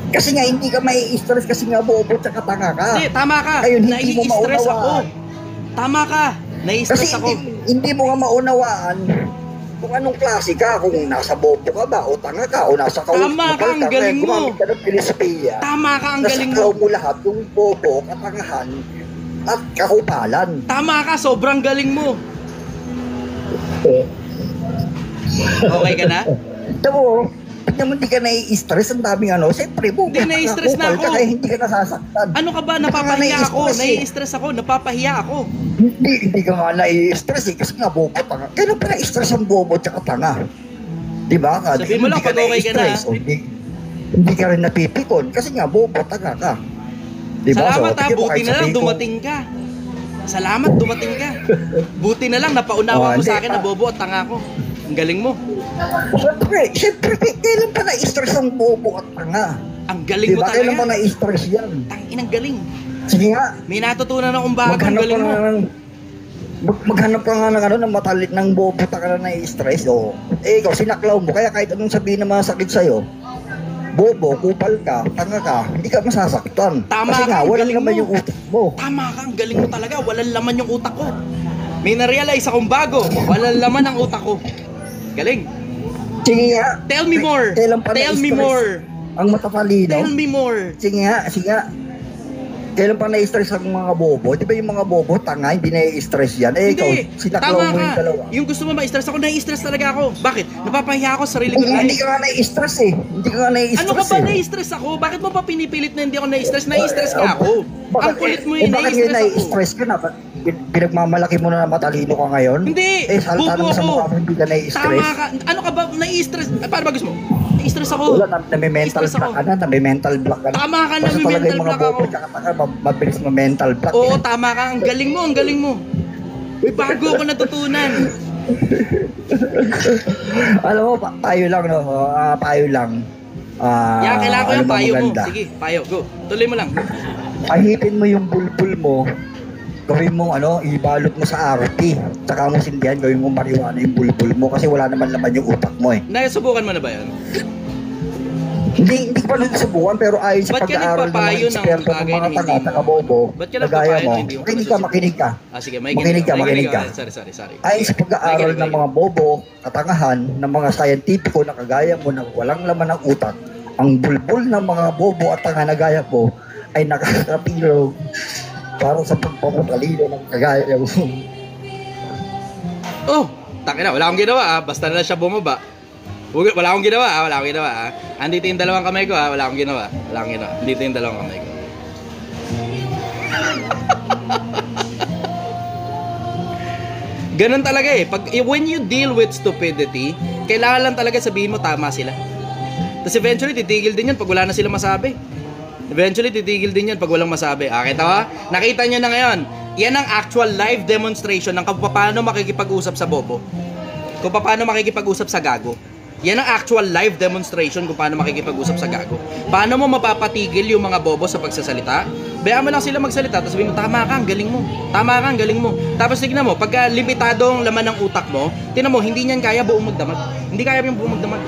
Kasi nga, hindi ka may stress kasi nga bobo tsaka tanga ka. Hindi, tama ka. Ayun, hindi mo Nai-stress ako. maunawaan. Tama ka. Kasi Nai-stress ako. hindi mo nga maunawaan kung anong klase ka, kung nasa bobo ka ba, o tanga ka, o nasa Tama ka, ang galing mo. Gumamit ka ng filosofiya. Tama ka, ang galing Nasaklaw mo. mo lahat, yung bobo, katangahan, at kakupalan. Tama ka, sobrang galing mo. Okay ka na? Ito mo, pag naman di ka nai-stress, ang daming siyempre, bobo, Hindi, nai-stress na kakupal ka, ako. kaya hindi ka nasasaktan. Ano ka ba? Hindi ka Napapahiya ako. nai-stress eh. Nai-stress ako. Napapahiya ako. Hindi ka nga nai-stress kasi nga bobo, tanga. Kailan pa na-stress ang bobo tsaka tanga? Di ba? Sabihin mo lang Hindi pag okay ka na, nai-stress, o hindi ka rin napipikon kasi nga bobo, tanga ka. Di ba? Salamat So, ha, tingnan mo, buti kahit na lang sabihin ko, dumating ka. Salamat, dumating ka. Buti na lang napaunawa mo Hindi sa akin na pa. bobo at tanga ko. Ang galing mo. Siyempre, kailan pa na-stress ang bobo at tanga? Ang galing Di mo ba? Kailan pa talaga. na-stress yan? Tangin, ang galing. Sige nga, May natutunan akong bago. Ang maghanap galing ka mo. na ng... Maghanap ka nga ng ano, ng matalit ng bobo ka na na-stress. O, ikaw, sinaklaw mo. Kaya kahit anong sabihin na masakit sa'yo, bobo, kupal ka, tanga ka, hindi ka masasaktan. Tama Kasi ka, nga, walang galing naman mo. yung utak mo. Tama ka, ang galing mo talaga. Walang laman yung utak ko. May na-realize akong bago. Walang laman ang utak ko. Galing. Sige nga. Tell me more. Kailan pa Tell me na-stress more. Ang matatalino. Tell me more. Sige nga, sige nga. Kailan pa na-stress ang mga bobo? Di ba yung mga bobo, tanga, hindi na-stress yan? Eh, ikaw, Hindi. sinaklaw Tama mo yung ka. dalawa. Yung gusto mo ma-stress ako, na-stress talaga ako. Bakit? Napapahiya ako sa sarili ko. Hindi ka nga na-stress eh. Hindi ka nga na-stress Ano ka ba eh. na-stress ako? Bakit mo pa pinipilit na hindi ako na-stress? Na-stress ka ako. Ang kulit mo yun, bakit na-stress ako. na-stress ka na? Pinagmamalaki mo na matalino ka ngayon? Hindi. Eh, salta Bubo naman sa ako. mukha mo, hindi ka na-stress. Tama ka. Ano ka ba? Na-stress? Paano ba gusto mo? Na-stress ako. Wala, nami-mental Na-stress block ka na, nami-mental block ka na. Tama ka, Basta talaga nami-mental yung mga block bobo, ako. tsaka taka, mabilis ma-mental block. Oo, tama ka. Ang galing mo, ang galing mo. May bago ako natutunan. Alam mo, payo lang, no? Payo lang. Yan, kailangan ko ano yung ba payo mo. maganda? Sige, payo. Go. Tuloy mo lang. Pahipin mo yung bulbul mo, gawin mo ibalot mo sa RT. Tsaka mo sindihan, gawin mo marijuana yung bulbul mo kasi wala naman laman yung utak mo eh. Nasubukan mo na ba yan? Hindi ko pa nasubukan pero ayon sa Ba't ka pag-aaral ng mga nagpapayo ng eksperto ng bagay mga na hindi tanga mo? taga-bobo, Ba't ka nagaya nagpapayo mo, na hindi mo makinig ka. Ah, sige, Makinig ka. Sorry. Ayon sa pag-aaral ng mga bobo, katangahan, ng mga scientifico na kagaya mo na walang laman ng utak, ang bulbul ng mga bobo at tanga na gaya mo ay nakakapiro para sa pagpapatalino ng kagaya mo. Oh, takina, wala akong ginawa basta na lang siya bumaba. Wala akong ginawa Andito yung dalawang kamay ko wala akong ginawa. Andito yung dalawang kamay ko. Ganun talaga eh. When you deal with stupidity, kailangan lang talaga sabihin mo tama sila. Tapos eventually titigil din yan pag wala na sila masabi. Pag walang masabi. Kita ba? Nakita nyo na ngayon. Yan ang actual live demonstration ng kung paano makikipag-usap sa bobo. Kung paano makikipag-usap sa gago. Yan ang actual live demonstration kung paano makikipag-usap sa gago. Paano mo mapapatigil yung mga bobo sa pagsasalita? Bayaan mo lang sila magsalita, tapos sabihin mo, tama ka, ang galing mo. Tapos tignan mo, pagka limitado ang laman ng utak mo, tignan mo, hindi niyan kaya buong magdamag. Hindi kaya yung buong magdamag.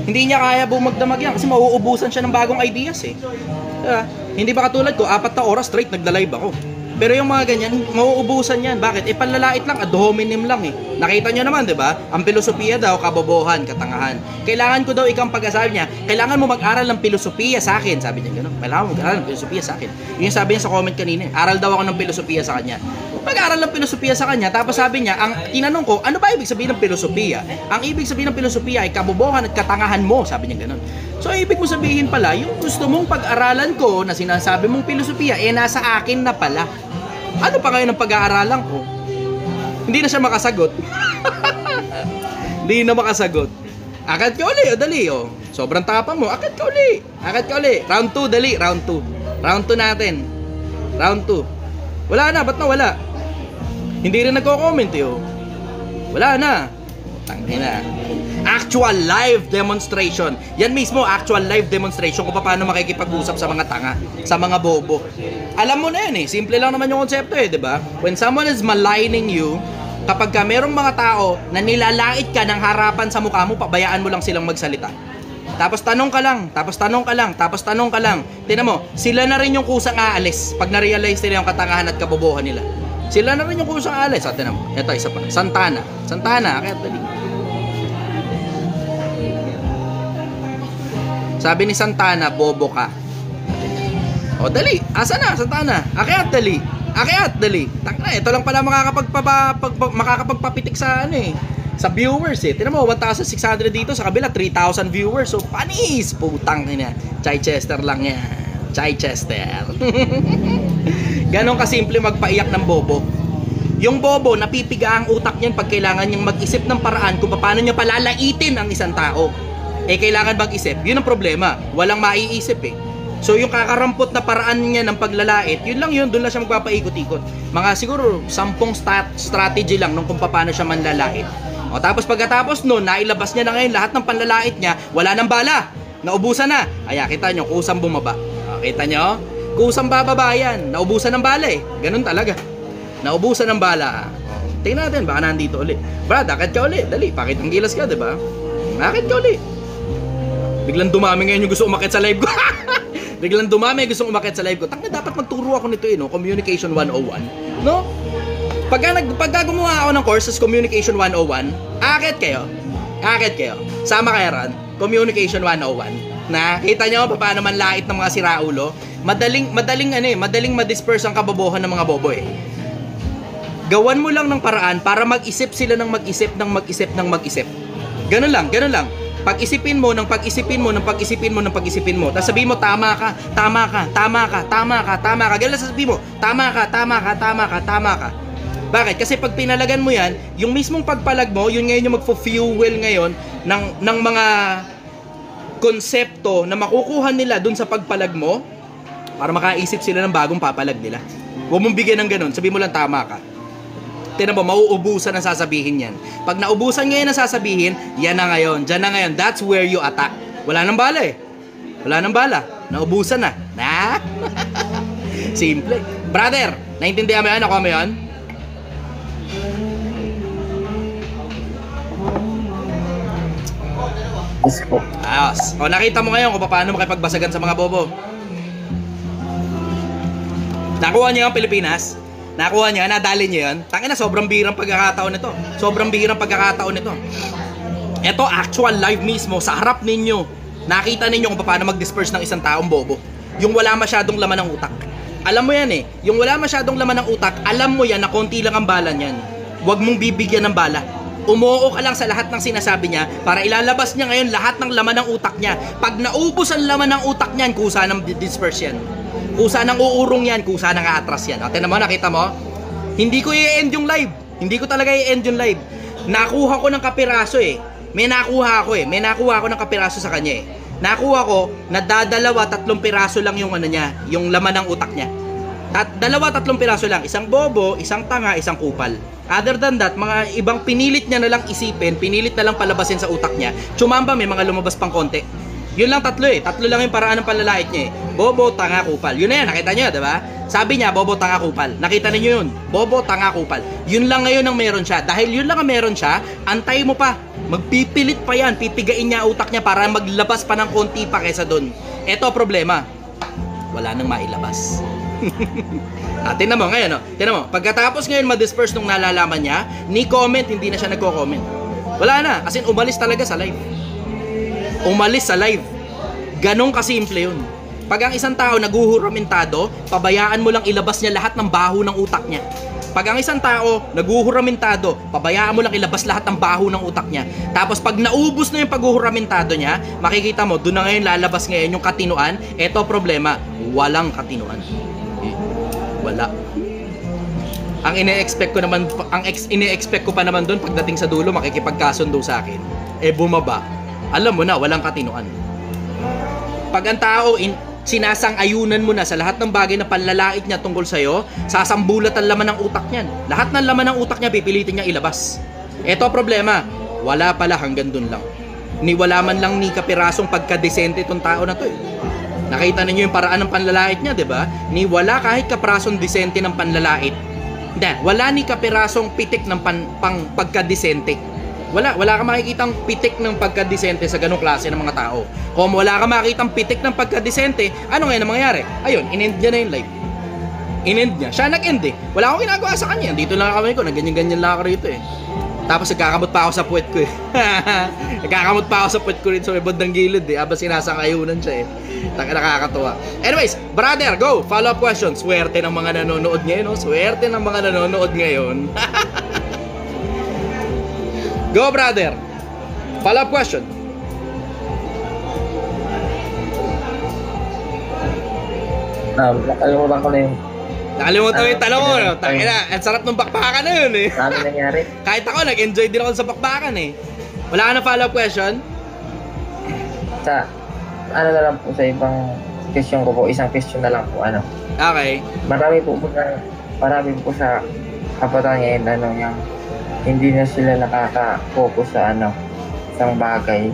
Hindi niya kaya buong magdamag yan kasi mauubusan siya ng bagong ideas eh. Diba? Hindi ba katulad ko, 4 na oras straight nagla-live ako. Pero yung mga ganyan, mauubusan yan. Bakit? Panlalait lang, ad hominem lang eh. Nakita nyo naman, di ba? Ang filosofiya daw, kabobohan, katangahan. Kailangan ko daw ikang pag-asabi niya, kailangan mo mag-aral ng filosofiya sa akin. Sabi niya gano'n, kailangan mo mag-aral ng filosofiya sa akin. Yun yung sabi niya sa comment kanina. Aral daw ako ng filosofiya sa kanya. Mag-aral ng filosofiya sa kanya, tapos sabi niya, tinanong ko, ano ba ibig sabihin ng filosofiya? Ang ibig sabihin ng filosofiya ay kabobohan at katangahan mo, sabi niya gano'n. So, ibig mo sabihin pala, yung gusto mong pag-aralan ko na sinasabi mong filosofiya, nasa akin na pala. Ano pa ngayon ang pag-aaralan ko? Hindi na siya makasagot. Hindi na makasagot. Akad ka uli, dali, Sobrang tapang mo, akad ka uli. Round 2, dali, round 2. Round 2 natin. Round 2. Wala na, ba't nawala? Hindi rin nagko-comment, Wala na. Tangina. Actual live demonstration. Yan mismo, actual live demonstration kung paano makikipag-usap sa mga tanga, sa mga bobo. Alam mo na yun eh. Simple lang naman yung konsepto di ba? When someone is maligning you, kapag ka merong mga tao na nilalait ka ng harapan sa mukha mo, pabayaan mo lang silang magsalita. Tapos tanong ka lang. Tingnan mo, sila na rin yung kusang aalis pag na-realize nila yung katangahan at kabobohan nila. Sila na rin yung kusang aalis. Tingnan mo, ito isa pa. Santana, kaya dali. Sabi ni Santana, bobo ka. Dali. Asa na, Santana? Akyat, dali. Tangina, ito lang pala makakapagpapitik sa sa viewers Tingnan mo, 1,600 dito, sa kabila 3,000 viewers. So, panis! Putang ina. Chichester lang yan. Chichester. Ganon kasimple magpaiyak ng bobo. Yung bobo, napipiga ang utak niyan pag kailangan niyang mag-isip ng paraan kung paano niya palalaitin ang isang tao. Kailangan mag-isip. Yun ang problema. Walang maiisip So yung kakarampot na paraan niya ng paglalait, yun, doon lang siya magpapaikot-ikot. Mga siguro 10 strategy lang nung kung paano siya manlalait. Tapos pagkatapos nun, nailabas niya na ngayon lahat ng panlalait niya, wala nang bala. Naubusan na. Kita nyo, kusang bumaba. Kita nyo? Kusang bababa yan. Naubusan ng bala Ganun talaga. naubusan ng bala. Tingnan natin, baka nandito uli. Brad, akit ka uli. Dali, pakit ang gilas ka, di ba? Akit ka uli. Biglang dumami ngayon yung gusto umakit sa live ko. Biglang dumami yung gusto umakit sa live ko. Tangina, dapat magturo ako nito no? Communication 101. No? Pagka gumawa ako ng courses Communication 101, akit kayo. Akit kayo. Sama kayo ron. Communication 101. Na, kita nyo paano manlait ng mga siraulo. Madaling ma-disperse ang kabobohan ng mga bobo eh. Gawan mo lang ng paraan para mag-isip sila ng mag-isip ng mag-isip ng mag-isip. Ganun lang. Pag-isipin mo. Tapos sabihin mo, tama ka. Ganun lang sabihin mo, tama ka. Bakit? Kasi pag pinalagan mo yan, yung mismong pagpalag mo, yun ngayon yung magpo-fuel ngayon ng mga konsepto na makukuha nila dun sa pagpalag mo para makaisip sila ng bagong papalag nila. Huwag mong bigyan ng ganun. Sabihin mo lang, tama ka. Tinan mo, mauubusan ang sasabihin yan. Pag naubusan ngayon ang sasabihin, yan na ngayon, dyan na ngayon. That's where you attack. Wala nang bala eh. Naubusan na. Simple. Brother, naintindihan mo yan? Ako mo yan? Yes po. Ayos. O, nakita mo ngayon kung paano makipagbasagan sa mga bobo. Nakuha niyo ang Pilipinas? Nakuha niya, nadali niya yun. Tangina, sobrang bihirang pagkakataon nito. Ito, actual live mismo, sa harap ninyo. Nakita ninyo kung paano mag-disperse ng isang taong bobo. Yung wala masyadong laman ng utak. Alam mo yan eh. Yung wala masyadong laman ng utak, alam mo yan na konti lang ang bala niyan. Huwag mong bibigyan ng bala. Umuo ka lang sa lahat ng sinasabi niya para ilalabas niya ngayon lahat ng laman ng utak niya. Pag naubos ang laman ng utak niyan, kusa ng disperse yan. Kusa ng uurong yan, kusa ng aatras yan. Ate naman, nakita mo? Hindi ko i-end yung live. Hindi ko talaga i-end yung live. Nakuha ko ng kapiraso eh. May nakuha ako ng kapiraso sa kanya eh. Nakuha ko, nadadalawa, 3 piraso lang yung ano niya, yung laman ng utak niya. At 2-3 piraso lang. Isang bobo, isang tanga, isang kupal. Other than that, mga ibang pinilit niya na lang isipin, pinilit na lang palabasin sa utak niya. Tsumamba, may mga lumabas pang konti. Yun lang 3 eh. 3 lang yung paraan ng panlalait niya eh. Bobo, tanga, kupal. Yun na yan, nakita niyo, diba? Sabi niya, bobo, tanga, kupal. Nakita niyo yun. Bobo, tanga, kupal. Yun lang ngayon ang meron siya. Dahil yun lang ang meron siya, antay mo pa. Magpipilit pa yan. Pipigain niya utak niya para maglabas pa ng konti pa kesa dun. Eto problema. Wala nang mailabas. Tinan mo ngayon, no? Tinan mo. Pagkatapos ngayon ma-disperse nung nalalaman niya, ni comment, hindi na siya nagko-comment. Wala na. As in, umalis talaga sa live. Umalis sa live. Ganong kasimple yun. Pag ang isang tao naguhuramentado, pabayaan mo lang ilabas niya lahat ng baho ng utak niya. Pag ang isang tao naguhuramentado, pabayaan mo lang ilabas lahat ng baho ng utak niya. Tapos pag naubos na yung paghuhuramentado niya, makikita mo, doon na ngayon lalabas ngayon yung katinuan. Eto problema, walang katinuan. Wala. Ang ine-expect ko pa naman doon pagdating sa dulo, makikipagkasundo sa akin. Bumaba. Alam mo na, walang katinuan. Pag ang tao, sinasang-ayunan mo na sa lahat ng bagay na panlalait niya tungkol sa'yo, sasambulat ang laman ng utak niyan. Lahat ng laman ng utak niya, pipilitin niya ilabas. Eto problema, wala pala hanggang dun lang. Wala man lang ni kapirasong pagkadesente itong tao na to eh. Nakita ninyo yung paraan ng panlalait niya, diba? Wala kahit kaprasong desente ng panlalait. Wala ni kapirasong pitik ng pagkadesente. Wala ka makikitang pitik ng pagkadesente sa ganong klase ng mga tao. Kung wala ka makikitang pitik ng pagkadesente, ano ngayon ang mangyayari? Ayun, in-end niya na yung live. In-end niya. Siya nag-end eh. Wala akong ginagawa sa kanya. Dito lang ako, nagganyan-ganyan lang ako rito eh. Tapos nagkakamot pa ako sa puwet ko eh. Nagkakamot pa ako sa puwet ko rito sa may bandang gilid eh. Habang sinasang-ayunan siya eh. Nakakatuwa. Anyways, brother, go! Follow-up question. Swerte ng mga nanonood ngayon, no? Swerte ng mga nanonood ngayon. Go, brother. Follow-up question. Nakalimutan ko na yung... Nakalimutan mo yung tanong mo, no? Tangina, ang sarap ng bakbakan na yun, eh. Ano nangyari? Kahit ako, nag-enjoy din ako sa bakbakan, eh. Wala ka na follow-up question? Sa... Ano na lang po sa ibang question ko po. Isang question na lang po, ano. Okay. Marami po sa kapatan ngayon, yung hindi na sila nakaka-focus sa isang bagay.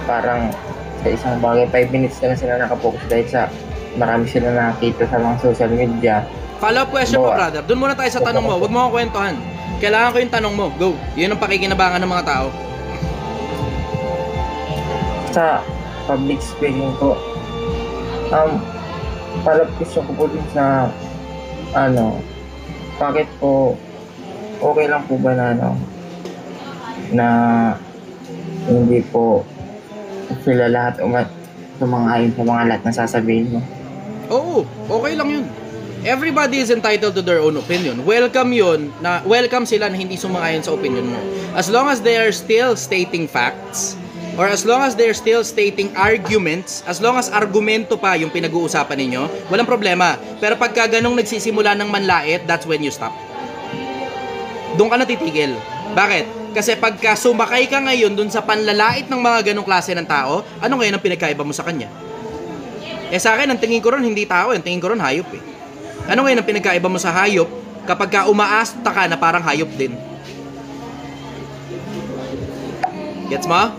Parang sa isang bagay, 5 minutes na sila nakapokus dahil sa marami sila nakakita sa mga social media. Follow-up question mo, brother. Doon muna tayo sa tanong mo. Huwag mo akong kwentuhan. Kailangan ko yung tanong mo. Go. Yun ang pakikinabangan ng mga tao. Sa public speaking po, follow-up question ko po din sa, bakit po, okay lang po ba na, na hindi po sila lahat sumang-ayon sa mga lahat na sasabihin mo? Oo, okay lang yun. Everybody is entitled to their own opinion. Welcome yun, na welcome sila na hindi sumang-ayon sa opinion mo. As long as they are still stating facts, or as long as they're still stating arguments, as long as argumento pa yung pinag-uusapan ninyo, walang problema. Pero pagka ganong nagsisimula ng manlait, that's when you stop. Doon ka natitigil. Bakit? Kasi pagka sumakay ka ngayon dun sa panlalait ng mga ganong klase ng tao, ano ngayon ang pinagkaiba mo sa kanya? Sa akin, ang tingin ko ron hindi tao, ang tingin ko ron hayop eh. Ano ngayon ang pinagkaiba mo sa hayop kapag ka umaasta ka na parang hayop din? Gets mo?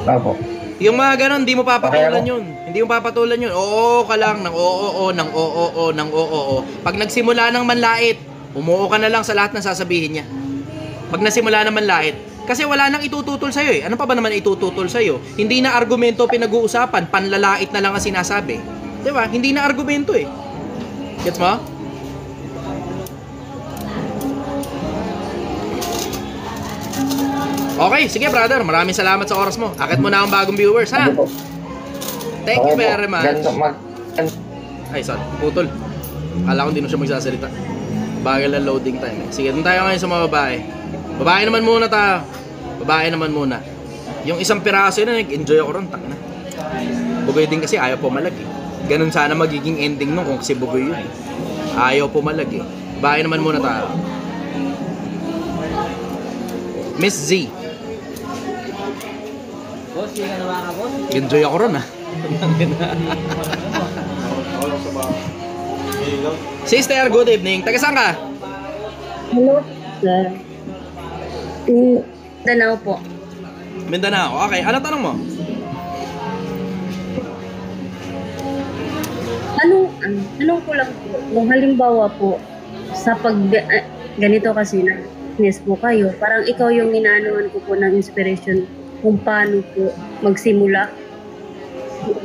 Opo. Yung mga ganon, hindi mo papatulan yun. Hindi mo papatulan yun. Oo ka lang, ng oo, ng oo, ng oo. Pag nagsimula ng manlait, umuo ka na lang sa lahat ng sasabihin niya. Pag nasimula ng manlait, kasi wala nang itututol sa'yo eh. Ano pa ba naman itututol sa'yo? Hindi na argumento pinag-uusapan, panlalait na lang ang sinasabi. Diba? Hindi na argumento eh. Gets mo? Okay, sige brother. Maraming salamat sa oras mo. Akit mo na ang bagong viewers, ha? Thank you very much. Ay, sorry. Putol. Akala ko hindi na siya magsasalita. Bagal na loading time eh. Sige, doon tayo ngayon sa mga babae. Babae naman muna tayo. Babae naman muna. Yung isang piraso yun, nag-enjoy ako ron. Tangina. Bugoy din kasi ayaw pumalag eh. Ganun sana magiging ending nung kung kasi bugoy yun eh. Ayaw pumalag eh. Babae naman muna tayo. Miss Z. Boss, hindi ka naman ka, boss. Enjoy ako ron, ha? Sister, good evening. Taga saan ka? Hello, sir. Danao po. Mindanao. Okay, ano tanong mo? Anong ko lang po, kung halimbawa po, sa ganito kasi na business po kayo, parang ikaw yung inaanuhan ko po ng inspiration kung paano po magsimula.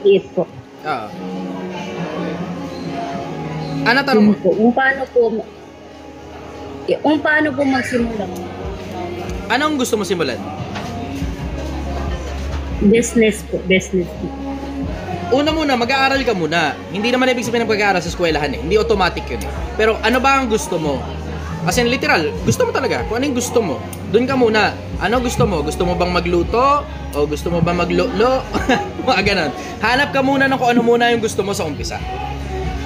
Liit po. Ah. Ano tanong mo? Kung paano po magsimula. Anong gusto mo simulan? Business po. Una muna, mag-aaral ka muna. Hindi naman ibig sabihin ng pag-aaral sa eskwelahan eh. Hindi automatic yun eh. Pero ano ba ang gusto mo? As in literal, gusto mo talaga. Kung ano yung gusto mo, dun ka muna. Ano gusto mo? Gusto mo bang magluto? O gusto mo bang maglolo? Mga ganon. Hanap ka muna ng kung ano muna yung gusto mo sa umpisa.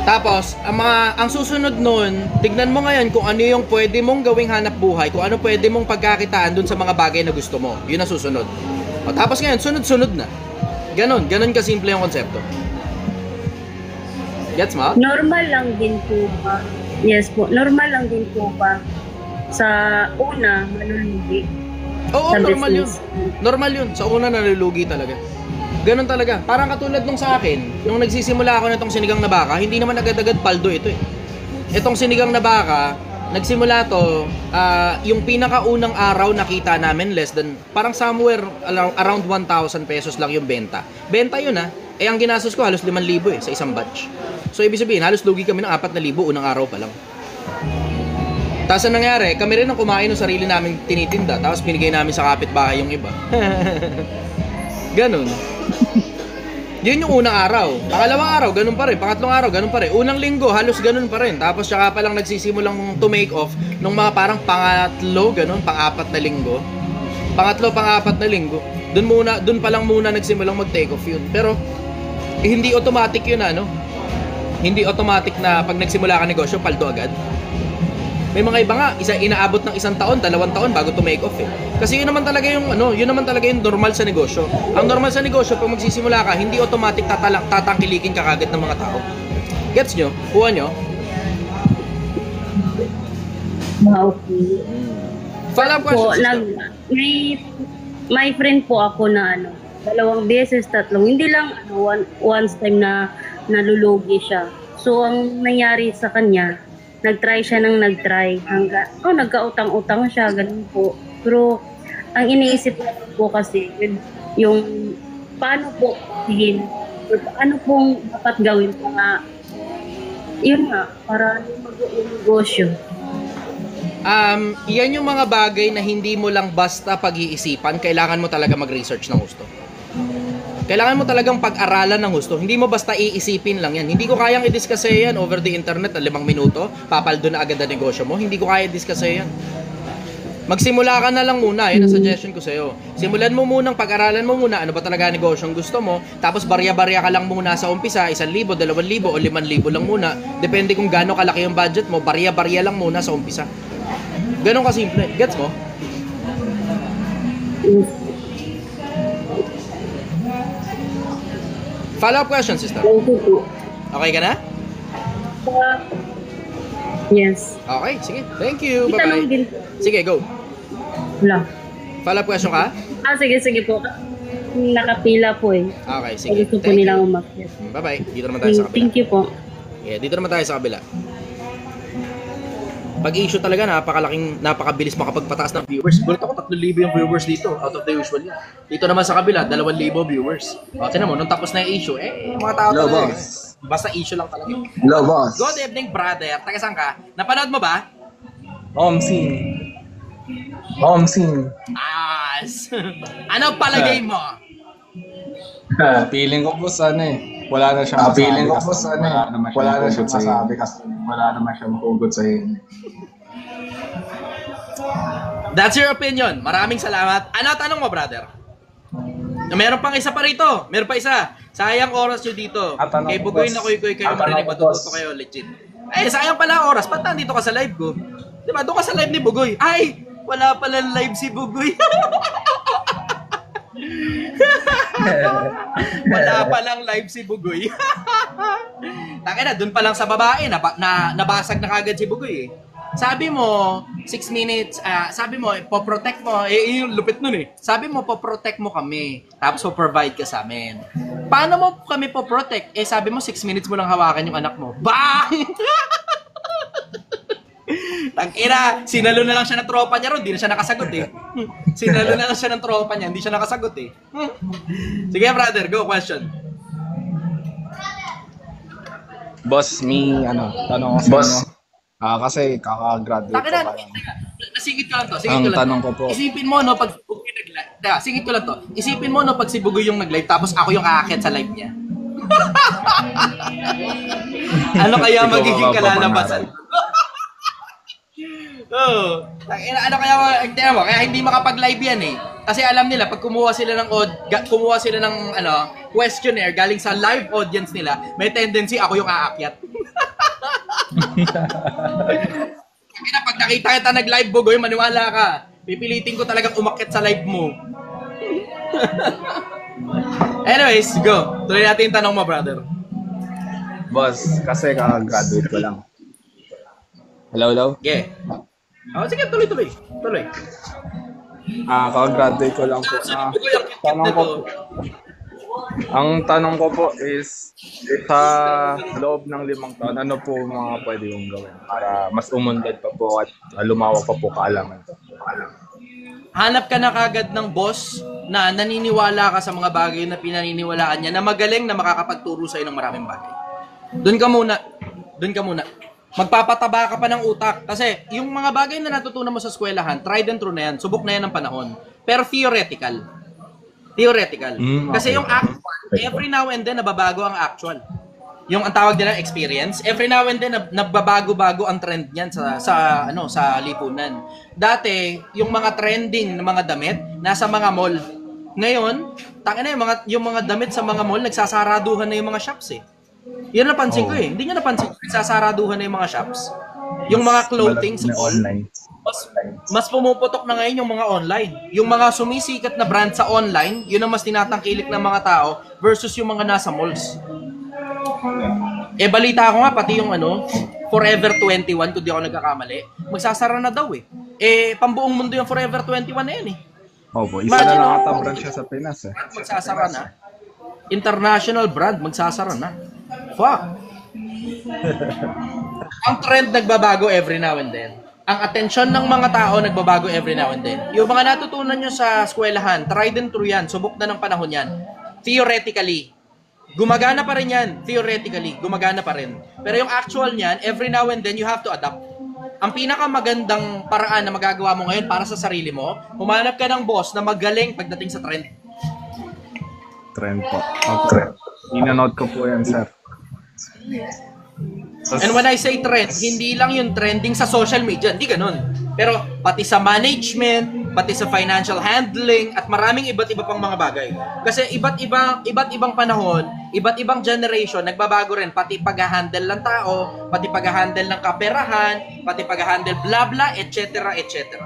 Tapos, ang susunod nun, tignan mo ngayon kung ano yung pwede mong gawing hanap buhay, kung ano pwede mong pagkakitaan dun sa mga bagay na gusto mo. Yun ang susunod. O, tapos ngayon, sunod-sunod na. Ganon kasimple yung konsepto. Gets mo? Normal lang din po ba? Yes po, normal lang din po ba sa una, malulugi? Oo, Sa normal yun. business. Normal yun. Sa una, nalulugi talaga. Ganon talaga. Parang katulad nung sa akin, nung nagsisimula ako nitong sinigang na baka, hindi naman agad-agad paldo ito eh. Itong sinigang na baka, nagsimula to, yung pinakaunang araw nakita namin less than, parang somewhere around 1,000 pesos lang yung benta. Benta yun ha. Eh ang ginastos ko halos 5,000 eh sa isang batch. So ibig sabihin, halos lugi kami ng 4,000 unang araw pa lang. Tapos ang nangyari, kami rin ang kumain ng sarili namin tinitinda, tapos binigay namin sa kapitbahay yung iba. Ganon. Yun yung unang araw. Pangalawang araw, ganun pa rin. Pangatlong araw, ganun pa rin. Unang linggo, halos ganun pa rin. Tapos saka pa lang nagsisimulang to make off nung mga parang pangatlo, ganun, pang-apat na linggo. Pangatlo, pang-apat na linggo. Dun pa lang muna nagsimulang mag-take off yun. Pero, hindi automatic yun, ano? Hindi automatic na pag nagsimula ka negosyo, paldo agad. May mga iba nga, inaabot ng 1 taon, 2 taon bago to make off eh. Kasi yun naman talaga yung normal sa negosyo. Ang normal sa negosyo, pag magsisimula ka, hindi automatic tatangkilikin ka kagad ng mga tao. Gets nyo? Kuha nyo? Okay. Follow-up Po, question. may friend po ako na 2 beses, 3. Hindi lang once time na nalulugi siya. So, ang nangyari sa kanya, nag-try siya ng nag-try. Nagkautang-utang siya, ganun po. Pero, ang iniisip ko po kasi, yung paano po hihin, ano pong dapat gawin para, yun nga, para mag-negosyo. Yan yung mga bagay na hindi mo lang basta pag-iisipan, kailangan mo talaga mag-research ng gusto. Kailangan mo talagang pag-aralan ng gusto. Hindi mo basta iisipin lang yan. Hindi ko kayang i-discuss yan over the internet na 5 minuto, papaldo na agad ang negosyo mo. Hindi ko kaya i-discuss yan. Magsimula ka na lang muna, yun ang suggestion ko sa'yo. Simulan mo munang pag-aralan mo muna ano ba talaga negosyong gusto mo, tapos barya-barya ka lang muna sa umpisa, 1,000, 2,000 o 5,000 lang muna. Depende kung gaano kalaki yung budget mo, barya-barya lang muna sa umpisa. Ganon kasimple. Gets mo? Follow-up question, sister. Okay ka na? Yes. Okay, sige. Thank you. Itanong Bye-bye. din. Sige, go. Wala. Follow-up question ka? Sige po. Nakapila po eh. Okay, sige. Gusto po Thank nilang you. umakyat. Bye-bye. Dito naman tayo sa kabila. Thank you po. Yeah, dito naman tayo sa kabila. Pag-issue talaga, napakabilis makapagpataas ng viewers. Gulit ako, 3,000 yung viewers dito, out of the usual yan. Dito naman sa kabila, 2,000 viewers. O, tinan mo, nung tapos na yung issue, mga tao Hello, talaga. boss. Basta issue lang talaga. Hello, boss. Good evening, brother. Taga saan ka? Napanood mo ba? Omsin. Ano palagay mo? Feeling ko po wala na siyang masabi. Wala na siyang masabi kasi wala naman siyang pugot sa inyo. That's your opinion. Maraming salamat. Ano tanong mo, brother? Meron pang isa pa rito. Meron pa isa. Sayang oras nyo dito. Tanong Kay ko, Bugoy boss. na kuy kayo marinig. Tanong ko, boss. Matututo kayo legit. Sayang pala oras. Ba't nandito ka sa live ko? Diba, doon ka sa live ni Bugoy. Ay, wala pala live si Bugoy. Wala palang live si Bugoy. Takina, dun pa lang sa babae, nabasag na kagad si Bugoy eh. Sabi mo, 6 minutes, sabi mo, poprotect mo, yung lupit nun eh. Sabi mo, poprotect mo kami, tapos provide ka sa amin. Paano mo kami poprotect? Sabi mo, 6 minutes mo lang hawakan yung anak mo. Bang! Tangina, sinalo na lang siya ng tropa niya ron, hindi na siya nakasagot eh. Sinalo na lang siya ng tropa niya, hindi siya nakasagot eh. Sige brother, go question. Boss, tanong ko sa inyo. Kasi kaka-graduate ko Tangina, pa lang. singit ko lang to, Ang tanong ko po. Isipin mo no, pag si Bugoy nag-live, singit ko lang to. Isipin mo no, pag si Bugoy yung nag-live, tapos ako yung aakyat sa live niya. Ano kaya magiging kalalabasan? Ano kaya hindi makapag-live yan eh. Kasi alam nila pag kumuha sila ng questionnaire galing sa live audience nila, may tendency ako yung aakyat. Pag nakita kita nag-live Bugoy, maniwala ka. Pipilitin ko talagang umakyat sa live mo. Anyways, go. Tuloy natin yung tanong mo, brother. Boss, kasi kaka-graduate ko lang. Hello? Yeah. Sige, tuloy. Kaka-graduate ko lang po. Ang tanong ko po is, sa loob ng 5 taon, ano po mga pwede kong gawin para mas umundad pa po at lumawak pa po kaalaman? Hanap ka na kagad ng boss na naniniwala ka sa mga bagay na pinaniniwalaan niya, na magaling na makakapagturo sa'yo ng maraming bagay. Doon ka muna. Magpapataba ka pa ng utak. Kasi yung mga bagay na natutunan mo sa eskwelahan, tried and true na yan, subok na yan ng panahon. Pero theoretical. Kasi yung actual, every now and then nababago ang actual. Yung ang tawag nila experience, every now and then nababago-bago ang trend niyan sa lipunan. Dati, yung mga trending na mga damit nasa mga mall. Ngayon, yung mga damit sa mga mall nagsasaraduhan na yung mga shops eh. Yan napansin ko eh. Hindi nyo napansin ko nagsasaraduhan na yung mga shops. Yung mga clothing sa mall. Mas pumuputok na ngayon yung mga online. Yung mga sumisikat na brand sa online, yun ang mas tinatangkilik ng mga tao versus yung mga nasa malls. Balita ko nga, pati yung Forever 21, kung di ako nagkakamali, magsasara na daw eh. Pambuong mundo yung Forever 21 na yan eh. Opo, isa na lang ata brand siya sa Pinas eh. Magsasara na. International brand, magsasara na. Fuck. Ang trend nagbabago every now and then. Ang atensyon ng mga tao nagbabago every now and then. Yung mga natutunan nyo sa eskwelahan, tried and true yan, subok na ng panahon yan. Theoretically. Gumagana pa rin yan. Theoretically, gumagana pa rin. Pero yung actual niyan, every now and then, you have to adapt. Ang pinakamagandang paraan na magagawa mo ngayon para sa sarili mo, humanap ka ng boss na magaling pagdating sa trend. Trend po. Okay. Inanote ko po yan, sir. And when I say trend, hindi lang yung trending sa social media, hindi ganun. Pero pati sa management, pati sa financial handling, at maraming iba't iba pang mga bagay. Kasi iba't ibang panahon, iba't ibang generation, nagbabago rin. Pati pag-handle ng tao, pati pag-handle ng kaperahan, pati pag-handle bla bla, etc. etc.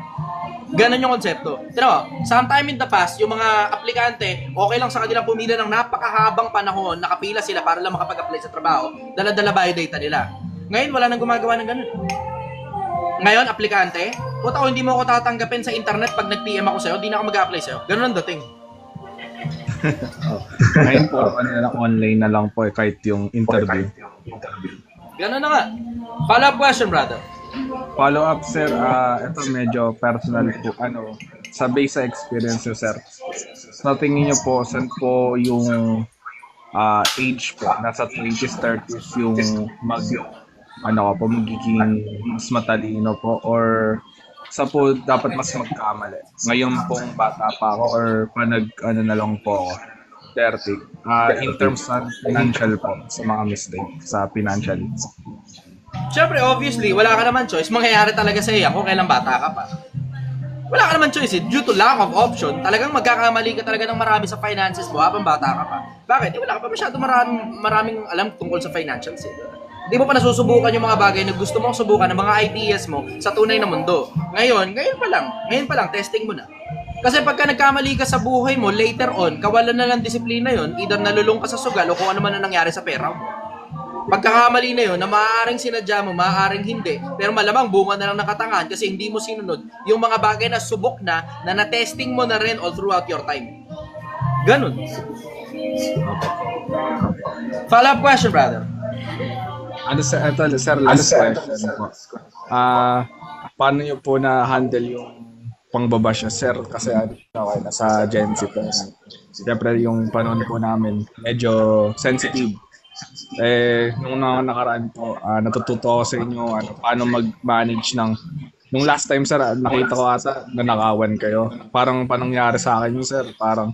Ganon yung konsepto. Pero, sometime in the past, yung mga aplikante, okay lang sa kanilang pumila ng napakahabang panahon, nakapila sila para lang makapag-apply sa trabaho, dala-dala biodata nila. Ngayon, wala nang gumagawa ng ganun. Ngayon, aplikante, puta ko, hindi mo ako tatanggapin sa internet pag nag-PM ako sa'yo, hindi na ako mag-apply sa'yo. Ganun ang dating. Ngayon po, online na lang po kahit yung interview. Ganun na nga. Follow-up question, brother. Follow up, sir. Ito medyo personal po. Sa base sa experience nyo, sir. Sa tingin nyo po, saan po yung age po? Nasa 20s, 30s yung magiging mas matalino po? Or sa po dapat mas magkamali? Ngayon pong bata pa ako or na lang po ako? 30. In terms of financial po, sa mga mistake, sa financial. Siyempre, obviously, wala ka naman choice. Mangyayari talaga sa iyo kung kailan bata ka pa. Wala ka naman choice. Due to lack of option, talagang magkakamali ka talaga ng marami sa finances mo habang bata ka pa. Bakit? Wala ka pa masyado maraming alam tungkol sa financials. Hindi mo pa nasusubukan yung mga bagay na gusto mong subukan, ng mga ideas mo sa tunay na mundo. Ngayon pa lang, testing mo na. Kasi pagka nagkamali ka sa buhay mo, later on, kawalan na lang disiplina yon, either nalulung ka sa sugal o kung ano man ang nangyari sa pera mo. Pagkakamali na yun, na maaaring sinadya mo, maaaring hindi, pero malamang bunga na lang nakatangan kasi hindi mo sinunod yung mga bagay na subok na na-testing mo na rin all throughout your time. Ganun. Follow-up question, brother. Sir, last question po. Paano nyo po na-handle yung pangbabash niya, sir? Kasi nasa Gen Z po. Siyempre yung panahon po namin, medyo sensitive. Nung nakaraan po, natututo ako sa inyo paano mag-manage ng nung last time, sir, nakita ko ata nanakawan kayo. Parang panangyari sa akin yun, sir. Parang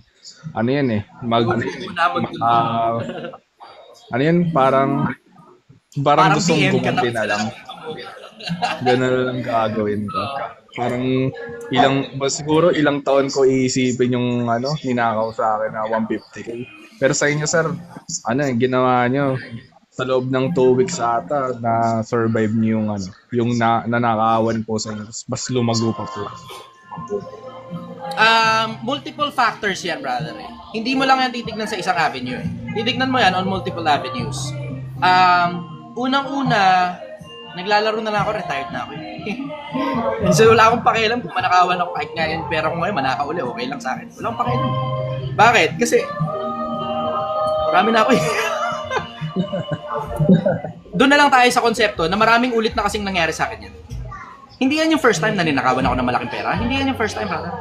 parang gustong gumanti na lang. Ganun na lang gagawin ko. Parang siguro ilang taon ko iisipin yung ninakaw sa akin na 150k. Pero sa inyo, sir, ginawa nyo sa loob ng 2 weeks ata na survive niyo yung nanakawan po sa inyo. Mas lumago pa po. Multiple factors yan, brother. Hindi mo lang yan titignan sa isang avenue. Titignan mo yan on multiple avenues. Unang-una, naglalaro na lang ako, retired na ako. So wala akong pakialam kung manakawan ako kahit ngayon, pero kung ngayon manakauli, okay lang sa akin. Wala akong pakialam. Bakit? Kasi marami na ako Doon na lang tayo sa konsepto na maraming ulit na kasing nangyari sa akin yan. Hindi yan yung first time na ninakawan ako ng malaking pera. Hindi yan yung first time, brother.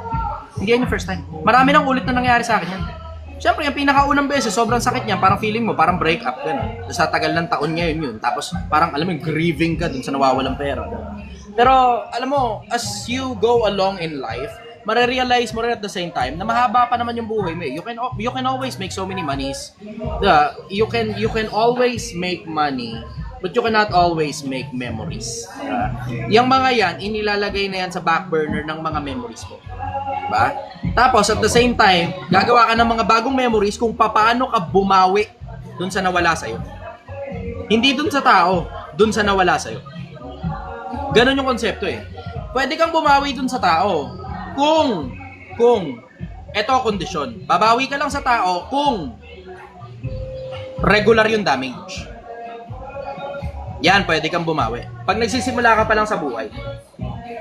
Hindi yan yung first time. Marami nang ulit na nangyari sa akin yan. Siyempre, yung pinakaunang beses, sobrang sakit niya. Parang feeling mo, parang break up ka na. Sa tagal ng taon ngayon yun. Tapos parang, alam mo, grieving ka dun sa nawawalang pera. Pero, alam mo, as you go along in life, marirealize mo rin at the same time na mahaba pa naman yung buhay mo. You can always make so many monies. You can always make money, but you cannot always make memories. Yung mga yan, inilalagay na yan sa back burner ng mga memories mo. Diba? Tapos at the same time, gagawa ka ng mga bagong memories kung paano ka bumawi dun sa nawala sa'yo. Hindi dun sa tao, dun sa nawala sa'yo. Ganon yung konsepto Pwede kang bumawi dun sa tao kung eto kondisyon. Babawi ka lang sa tao kung regular yung damage. Yan, pwede kang bumawi. Pag nagsisimula ka pa lang sa buhay.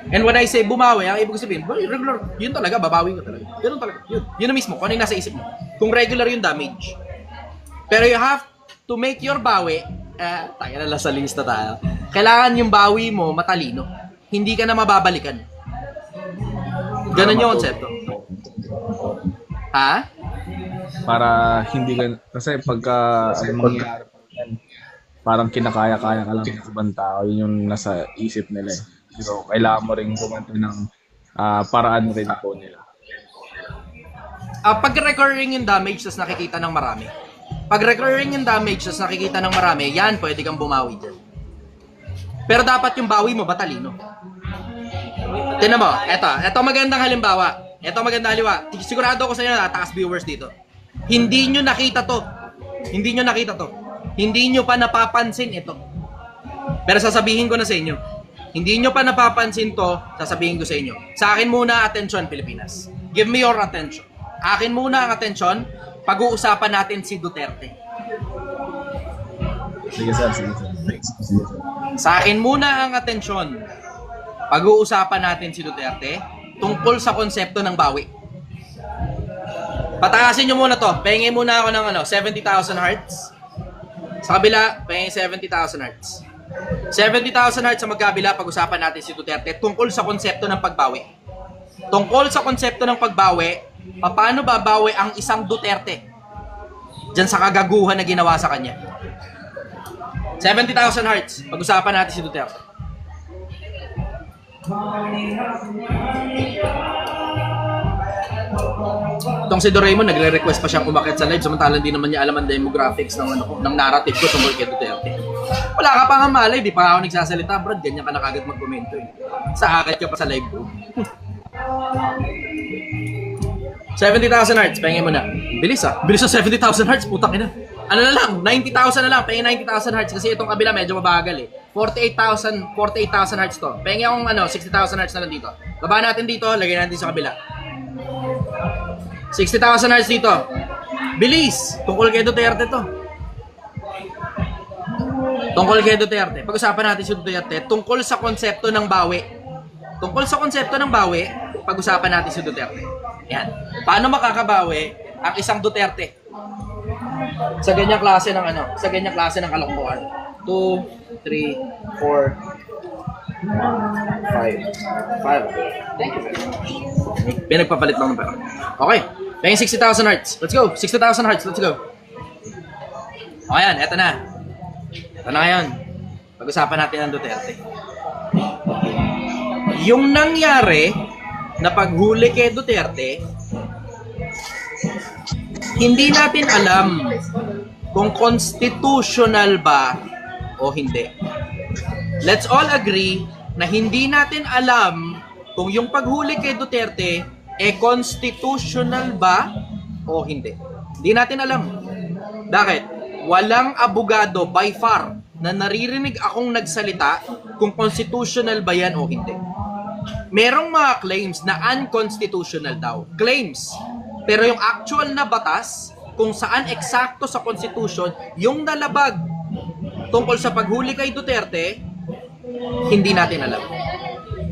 And when I say bumawi, ang ibig sabihin, regular, yun talaga, babawi ka talaga. Yun talaga. Yun na mismo, kung ano yung nasa isip mo. Kung regular yung damage. Pero you have to make your bawi Tayo na sa links na tayo. Kailangan yung bawi mo matalino. Hindi ka na mababalikan. Ganun yung konsepto. Ha? Para hindi ka, kasi pagka mangyayari parang kinakaya-kaya ka lang ng ibang tao, yun yung nasa isip nila eh. So, kailangan mo rin gumanto ng paraan rin po nila. Pag recurring yung damage, tas nakikita ng marami. Pag recurring yung damage, tas nakikita ng marami, yan, pwede kang bumawi dyan. Pero dapat yung bawi mo, batalino. Tignan mo, eto magandang halimbawa. Eto magandang halimbawa. Sigurado ko sa inyo, taas viewers dito. Hindi nyo nakita to. Hindi nyo pa napapansin ito. Pero sasabihin ko na sa inyo. Hindi nyo pa napapansin to, sasabihin ko sa inyo. Sa akin muna, attention Pilipinas. Give me your attention. Akin muna ang attention, pag-uusapan natin si Duterte. Sige sir. Sa akin muna ang atensyon. Pag-uusapan natin si Duterte tungkol sa konsepto ng bawi. Patakasin nyo muna to. Pahingin muna ako ng 70,000 hearts. Sa kabila, pahingin 70,000 hearts. 70,000 hearts sa magkabila, pag-usapan natin si Duterte tungkol sa konsepto ng pagbawi. Tungkol sa konsepto ng pagbawi, paano babawi ang isang Duterte dyan sa kagaguhan na ginawa sa kanya. 70,000 hearts. Pag-usapan natin si Duterte. Itong si Doraemon, nagre-request pa siyang umakit sa live samantalang di naman niya alam ang demographics ng narrative ko tungkol kay Duterte. Wala ka pa nga malay, di pa ako nagsasalita, Brad. Ganyan ka na kagad magkomento eh. Sa akit ka pa sa live ko. 70,000 hearts, pahingin mo na. Bilis ah. Bilis sa 70,000 hearts, putang ina. Ano na lang, 90,000 na lang, pahingin 90,000 hearts kasi itong kabila medyo mabagal eh. 48,000 hearts to. Pahingin akong 60,000 hearts na lang dito. Baba natin dito, lagay natin sa kabila. 60,000 hearts dito. Bilis! Tungkol kay Duterte to. Tungkol kay Duterte. Pag-usapan natin si Duterte tungkol sa konsepto ng bawi. Tungkol sa konsepto ng bawi, pag-usapan natin si Duterte. Yan. Paano makakabawi ang isang Duterte sa ganyang klase ng sa ganyang klase ng kalokohan? 2, 3, 4, 5. Thank you very much. Pinagpapalit lang ng pera. Okay. Paying 60,000 hearts. Let's go. 60,000 hearts. Let's go. Okay yan. Eto na. Ito na ngayon. Pag-usapan natin ang Duterte. Yung nangyari na paghuli kay Duterte, hindi natin alam kung constitutional ba o hindi. Let's all agree na hindi natin alam kung yung paghuli kay Duterte constitutional ba o hindi. Hindi natin alam. Bakit? Walang abogado by far na naririnig akong nagsalita kung constitutional ba yan o hindi. Merong mga claims na unconstitutional daw. Claims. Pero yung actual na batas, kung saan eksakto sa Constitution, yung nalabag tungkol sa paghuli kay Duterte, hindi natin alam.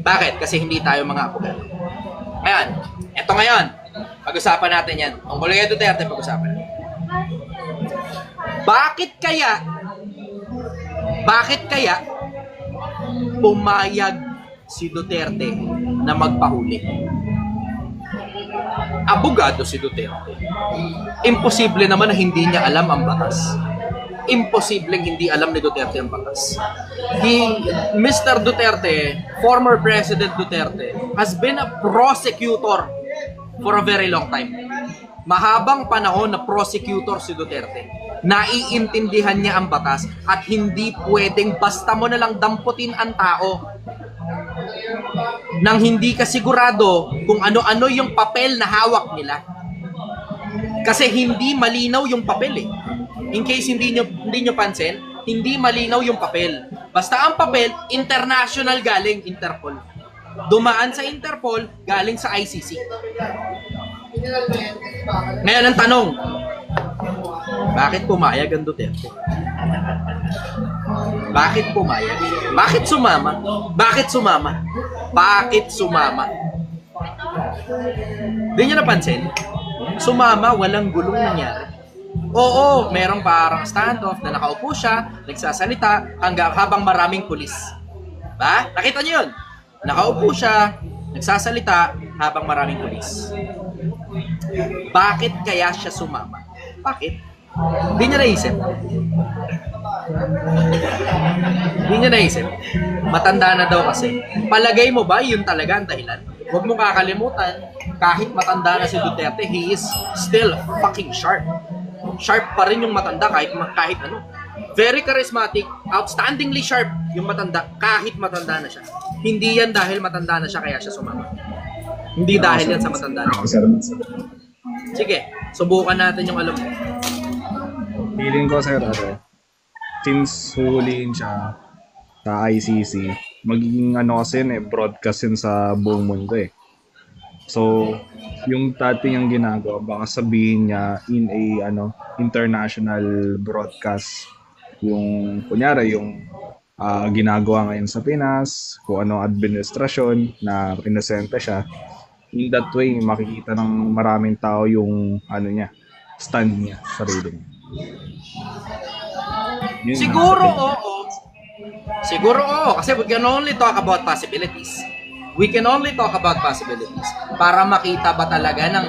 Bakit? Kasi hindi tayo mga abogado. Ngayon, eto ngayon, pag-usapan natin yan. Tungkol kay Duterte, pag-usapan natin. Bakit kaya pumayag si Duterte na magpahuli? Abogado si Duterte. Imposible naman na hindi niya alam ang batas. Imposibleng hindi alam ni Duterte ang batas. Mr. Duterte, former President Duterte, has been a prosecutor for a very long time. Mahabang panahon na prosecutor si Duterte. Naiintindihan niya ang batas at hindi pwedeng basta mo na lang damputin ang tao nang hindi ka sigurado kung ano-ano yung papel na hawak nila. Kasi hindi malinaw yung papel eh. In case hindi nyo pansin, hindi malinaw yung papel. Basta ang papel, international galing Interpol. Dumaan sa Interpol, galing sa ICC. Ngayon ang tanong, bakit pumayag ang Duterte? Bakit pumayag? Bakit sumama? Bakit sumama? Bakit sumama? Di nyo napansin? Sumama, walang gulong nangyari. Oo, merong parang standoff na nakaupo siya, nagsasalita habang maraming pulis. Ba? Nakita niyo yun? Nakaupo siya, nagsasalita habang maraming pulis. Bakit kaya siya sumama? Bakit? Hindi niya naisip. Hindi niya naisip. Matanda na daw kasi. Palagay mo ba yun talaga ang dahilan? Huwag mo kakalimutan, kahit matanda na si Duterte, he is still fucking sharp. Sharp pa rin yung matanda kahit ano. Very charismatic, outstandingly sharp yung matanda kahit matanda na siya. Hindi yan dahil matanda na siya kaya siya sumama. Hindi dahil yan sa matanda na siya. Sige, subukan natin yung alam mo. Feeling ko, sir, since huliin siya sa ICC, magiging kasi yun broadcast yun sa buong mundo eh. So, yung dati niyang ginagawa, baka sabihin niya in a international broadcast yung kunyari yung ginagawa ngayon sa Pinas, kung ano administrasyon na inosente siya. In that way, makikita ng maraming tao yung niya, stand niya, sarili niya. Yun, Siguro oo. Siguro oo, kasi we can only talk about possibilities. We can only talk about possibilities para makita ba talaga ng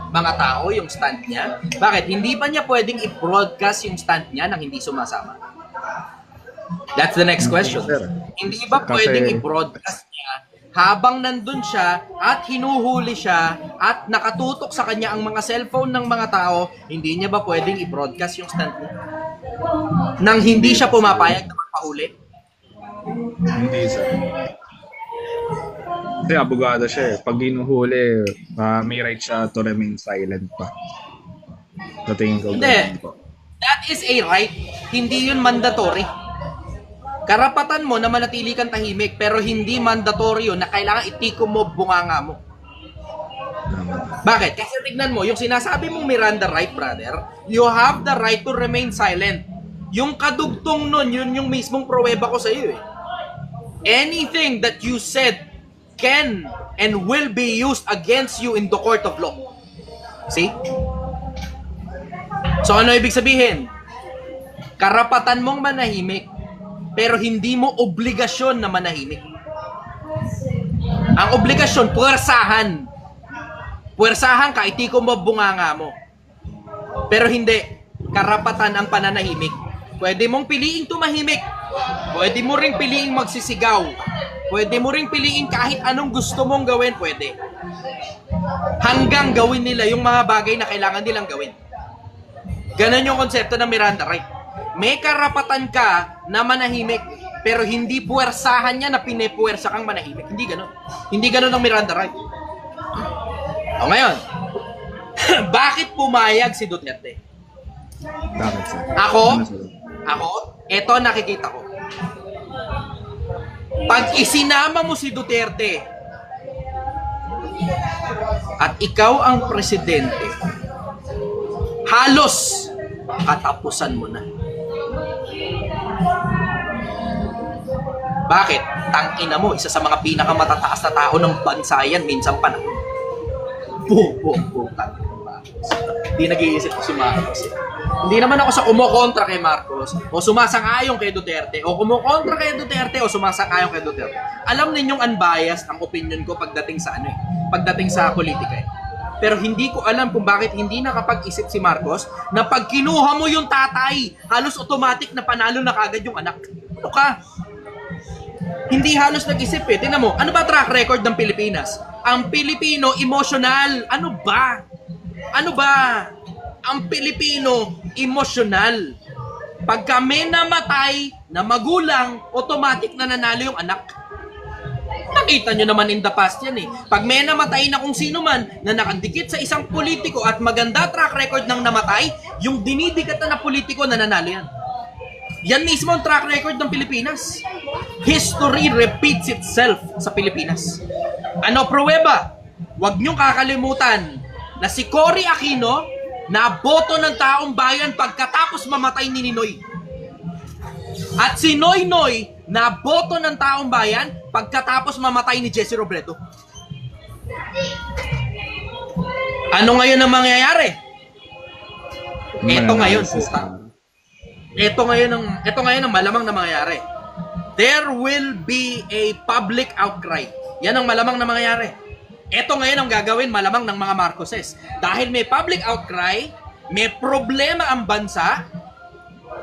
mga tao yung stand niya. Bakit? Hindi ba niya pwedeng i-broadcast yung stand niya nang hindi sumasama? That's the next question. Hindi ba pwedeng i-broadcast niya habang nandun siya at hinuhuli siya at nakatutok sa kanya ang mga cellphone ng mga tao, hindi niya ba pwedeng i-broadcast yung stand niya? Nang hindi siya pumapayag na magpahuli? Hindi, sir. Kasi abogado siya eh. Pag hinuhuli, may right siya to remain silent pa. Sa tingin ko. Hindi. That is a right. Hindi yun mandatory. Karapatan mo na manatili kang tahimik, pero hindi mandatory yun na kailangan itikom mo bunganga mo. Bakit? Kasi tignan mo, yung sinasabi mong Miranda right, brother, you have the right to remain silent. Yung kadugtong nun, yun yung mismong pruweba ko sa iyo eh. Anything that you said can and will be used against you in the court of law. See? So ano ibig sabihin? Karapatan mong manahimik, pero hindi mo obligasyon na manahimik. Ang obligasyon, puwersahan. Puwersahan ka, itikom mo bunganga mo. Pero hindi, karapatan ang pananahimik. Pwede mong piliing tumahimik. Pwede mo ring piliing magsisigaw. Pwede mo ring piliin kahit anong gusto mong gawin, pwede. Hanggang gawin nila yung mga bagay na kailangan nilang gawin. Ganon yung konsepto ng Miranda right. May karapatan ka na manahimik, pero hindi puwersahan niya na pinepuwersa kang manahimik. Hindi ganon. Hindi ganon ang Miranda right. O ngayon, bakit pumayag si Duterte? Bakit, sir? Ako, eto nakikita ko. Pag isinama mo si Duterte at ikaw ang presidente, halos katapusan mo na. Bakit? Tangina mo, isa sa mga pinakamatataas na tao ng bansa yan, minsan pa na. Hindi nag-iisip ko si Marcos. Hindi naman ako sa kumukontra kay Marcos o sumasang-ayon kay Duterte o kumukontra kay Duterte o sumasang-ayon kay Duterte. Alam ninyong unbiased ang opinion ko pagdating sa pagdating sa politika eh. Pero hindi ko alam kung bakit hindi nakapag-isip si Marcos na pag kinuha mo yung tatay, halos automatic na panalo na kagad yung anak. Ano ka? Hindi halos nag-isip eh. Tingnan mo, ano ba track record ng Pilipinas? Ang Pilipino, emotional. Ano ba? Ano ba? Ang Pilipino, emotional. Pagka may namatay na magulang, automatic na nanalo yung anak. Nakita nyo naman in the past yan eh. Pag may namatay na kung sino man na nakadikit sa isang politiko at maganda track record ng namatay, yung dinidikit na politiko na nanalo yan. Yan mismo ang track record ng Pilipinas. History repeats itself sa Pilipinas. Ano pruweba? Huwag niyong kakalimutan na si Cory Aquino na boto ng taong bayan pagkatapos mamatay ni Ninoy. At si Noynoy na boto ng taong bayan pagkatapos mamatay ni Jesse Robredo. Ano ngayon ang mangyayari? Ito ngayon, Analysis puta. na. Ito ngayon ang malamang na mangyayari. There will be a public outcry. Yan ang malamang na mangyayari. Ito ngayon ang gagawin malamang ng mga Marcoses. Dahil may public outcry, may problema ang bansa,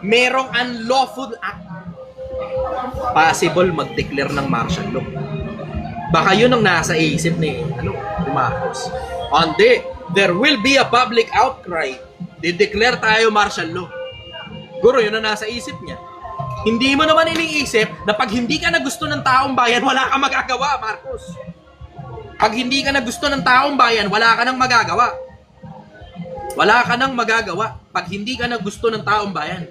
merong unlawful act. Possible mag-declare ng martial law. Baka yun ang nasa isip ni Marcos. Hindi, there will be a public outcry. Di-declare tayo martial law. Guro, yun ang nasa isip niya. Hindi mo naman iniisip na pag hindi ka na gusto ng taong bayan, wala kang magagawa, Marcos. Pag hindi ka na gusto ng taong bayan, wala ka nang magagawa. Wala ka nang magagawa pag hindi ka na gusto ng taong bayan.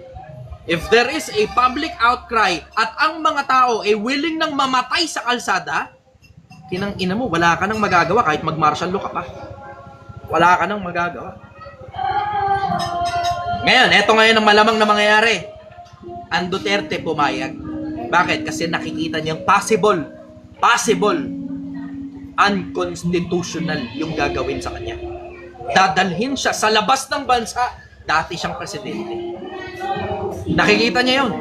If there is a public outcry at ang mga tao ay willing nang mamatay sa kalsada, kinang ina mo, wala ka nang magagawa kahit mag-martial law ka pa. Wala ka nang magagawa. Ngayon, eto ngayon ang malamang na mangyayari. Ang Duterte pumayag. Bakit? Kasi nakikita niyang possible, unconstitutional yung gagawin sa kanya. Dadalhin siya sa labas ng bansa, dati siyang presidente. Nakikita niya yun.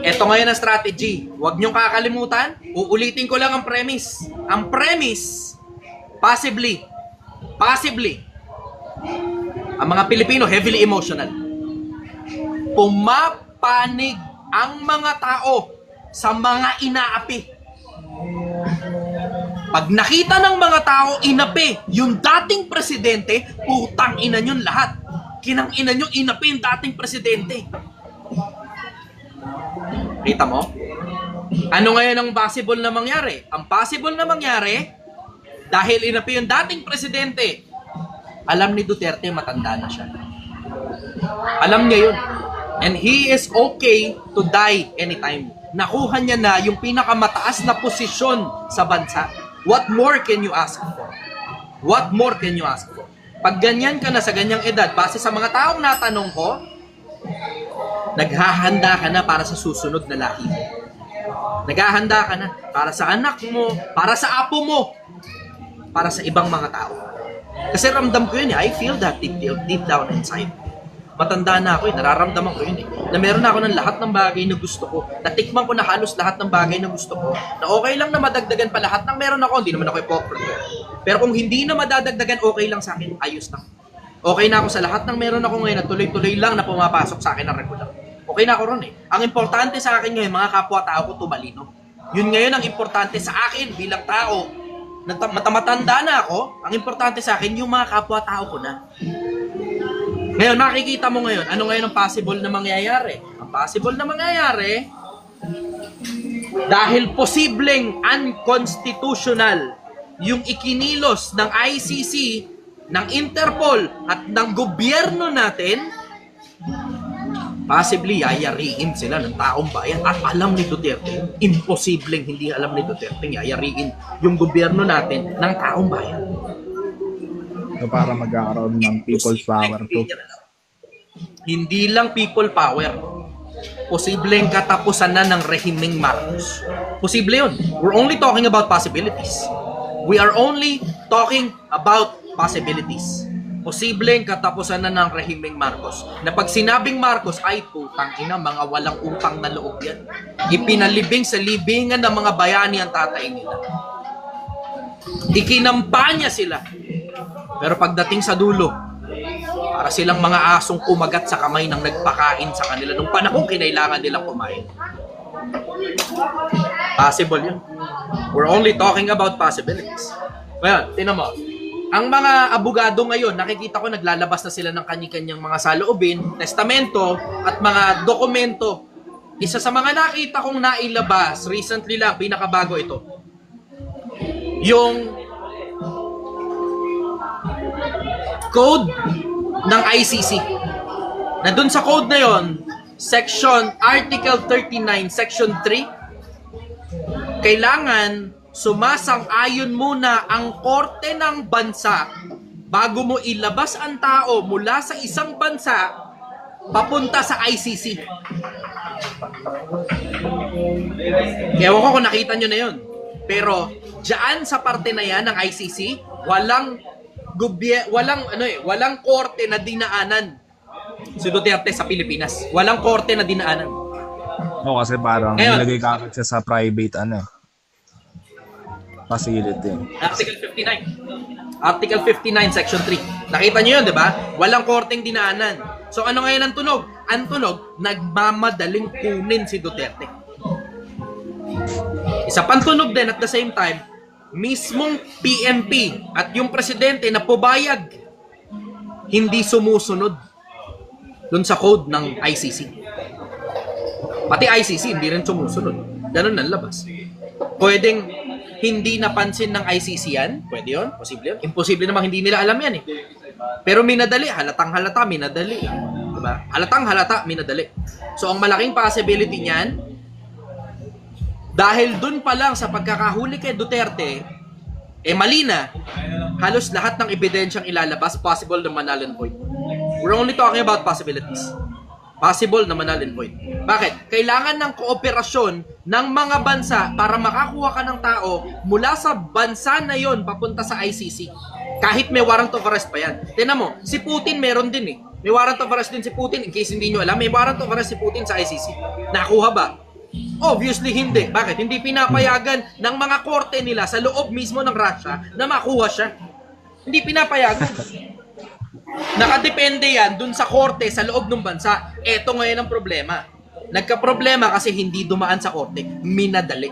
Ito ngayon ang strategy. Huwag niyong kakalimutan. Uulitin ko lang ang premise. Ang premise, possibly, ang mga Pilipino heavily emotional. Pumapanig ang mga tao sa mga inaapi. Pag nakita ng mga tao inapi yung dating presidente, putang ina nyo lahat. Kinang ina nyo inapi yung dating presidente. Kita mo? Ano ngayon ang possible na mangyari? Ang possible na mangyari, dahil inapi yung dating presidente, alam ni Duterte matanda na siya. Alam niya yun. And he is okay to die anytime. Nakuha niya na yung pinakamataas na posisyon sa bansa. What more can you ask for? What more can you ask for? Pag ganyan ka na sa ganyang edad, base sa mga taong natanong ko, naghahanda ka na para sa susunod na lahi mo. Naghahanda ka na para sa anak mo, para sa apo mo, para sa ibang mga tao. Kasi ramdam ko yun eh. I feel that deep down inside. Matanda na ako eh. Nararamdaman ko yun eh. Na meron ako ng lahat ng bagay na gusto ko. Natikman ko na halos lahat ng bagay na gusto ko. Na okay lang na madagdagan pa lahat ng meron ako. Hindi naman ako hypocrite. Pero kung hindi na madadagdagan, okay lang sa akin. Ayos na. Okay na ako sa lahat ng meron ako ngayon na tuloy-tuloy lang na pumapasok sa akin ng regular. Okay na ako ron eh. Ang importante sa akin ngayon, mga kapwa-tao ko tumalino. Yun ngayon ang importante sa akin bilang tao. Matanda na ako, ang importante sa akin yung mga kapwa-tao ko na. Ngayon, makikita mo ngayon, ano ngayon ang possible na mangyayari? Ang possible na mangyayari, dahil posibleng unconstitutional yung ikinilos ng ICC, ng Interpol, at ng gobyerno natin, possibly yayariin sila ng taong bayan. At alam ni Duterte, imposibleng hindi alam ni Duterte yayariin yung gobyerno natin ng taong bayan. So, para magkakaroon ng people's power to. Hindi lang people power. Posibleng katapusan na ng rehimeng Marcos. Posible yun. We're only talking about possibilities. We are only talking about possibilities. Posibleng katapusan na ng rehimeng Marcos. Na pag sinabing Marcos, ay putang ina, mga walang utang na loob yan. Ipinalibing sa libingan ng mga bayani ang tatay nila. Ikinampanya sila. Pero pagdating sa dulo, para silang mga asong kumagat sa kamay ng nagpakain sa kanila nung panahon kinailangan nilang kumain. Possible yun. We're only talking about possibilities. Well, tinan mo. Ang mga abogado ngayon, nakikita ko naglalabas na sila ng kanyang mga saloobin, testamento, at mga dokumento. Isa sa mga nakita kong nailabas, recently lang, pinakabago ito. Yung code ng ICC. Na dun sa code na yon, Article 39, Section 3, kailangan sumasang-ayon muna ang korte ng bansa bago mo ilabas ang tao mula sa isang bansa papunta sa ICC. Ewan ko kung nakita nyo na yun. Pero, dyan sa parte na yan ng ICC, walang korte na dinaanan si Duterte sa Pilipinas. Walang korte na dinaanan. Oo, kasi parang Ngayon, nilagay ka agad siya sa private facility. Article 59. Article 59, Section 3. Nakita nyo yun, di ba? Walang korteng dinaanan. So ano ngayon ang tunog? Ang tunog, nagmamadaling kunin si Duterte. Isa pang tunog din at the same time, mismong PNP at yung presidente na pubayag, hindi sumusunod dun sa code ng ICC. Pati ICC, hindi rin sumusunod. Ganun ang labas. Pwedeng hindi napansin ng ICC yan? Pwede yun? Posible yun? Imposible namang hindi nila alam yan eh. Pero minadali, halatang halata, minadali. Diba? Halatang halata, minadali. So ang malaking possibility niyan, dahil dun pa lang sa pagkakahuli kay Duterte, mali na, halos lahat ng ebidensyang ilalabas, possible na manal and void. We're only talking about possibilities. Possible na manal and void. Bakit? Kailangan ng kooperasyon ng mga bansa para makakuha ka ng tao mula sa bansa na yon papunta sa ICC. Kahit may warrant of arrest pa yan. Tingnan mo, si Putin meron din eh. May warrant of arrest din si Putin. In case hindi nyo alam, may warrant of arrest si Putin sa ICC. Nakuha ba? Obviously hindi. Bakit? Hindi pinapayagan ng mga korte nila sa loob mismo ng Russia na makuha siya. Hindi pinapayagan. Nakadepende yan dun sa korte sa loob ng bansa. Eto ngayon ang problema. Nagka-problema kasi hindi dumaan sa korte. Minadali.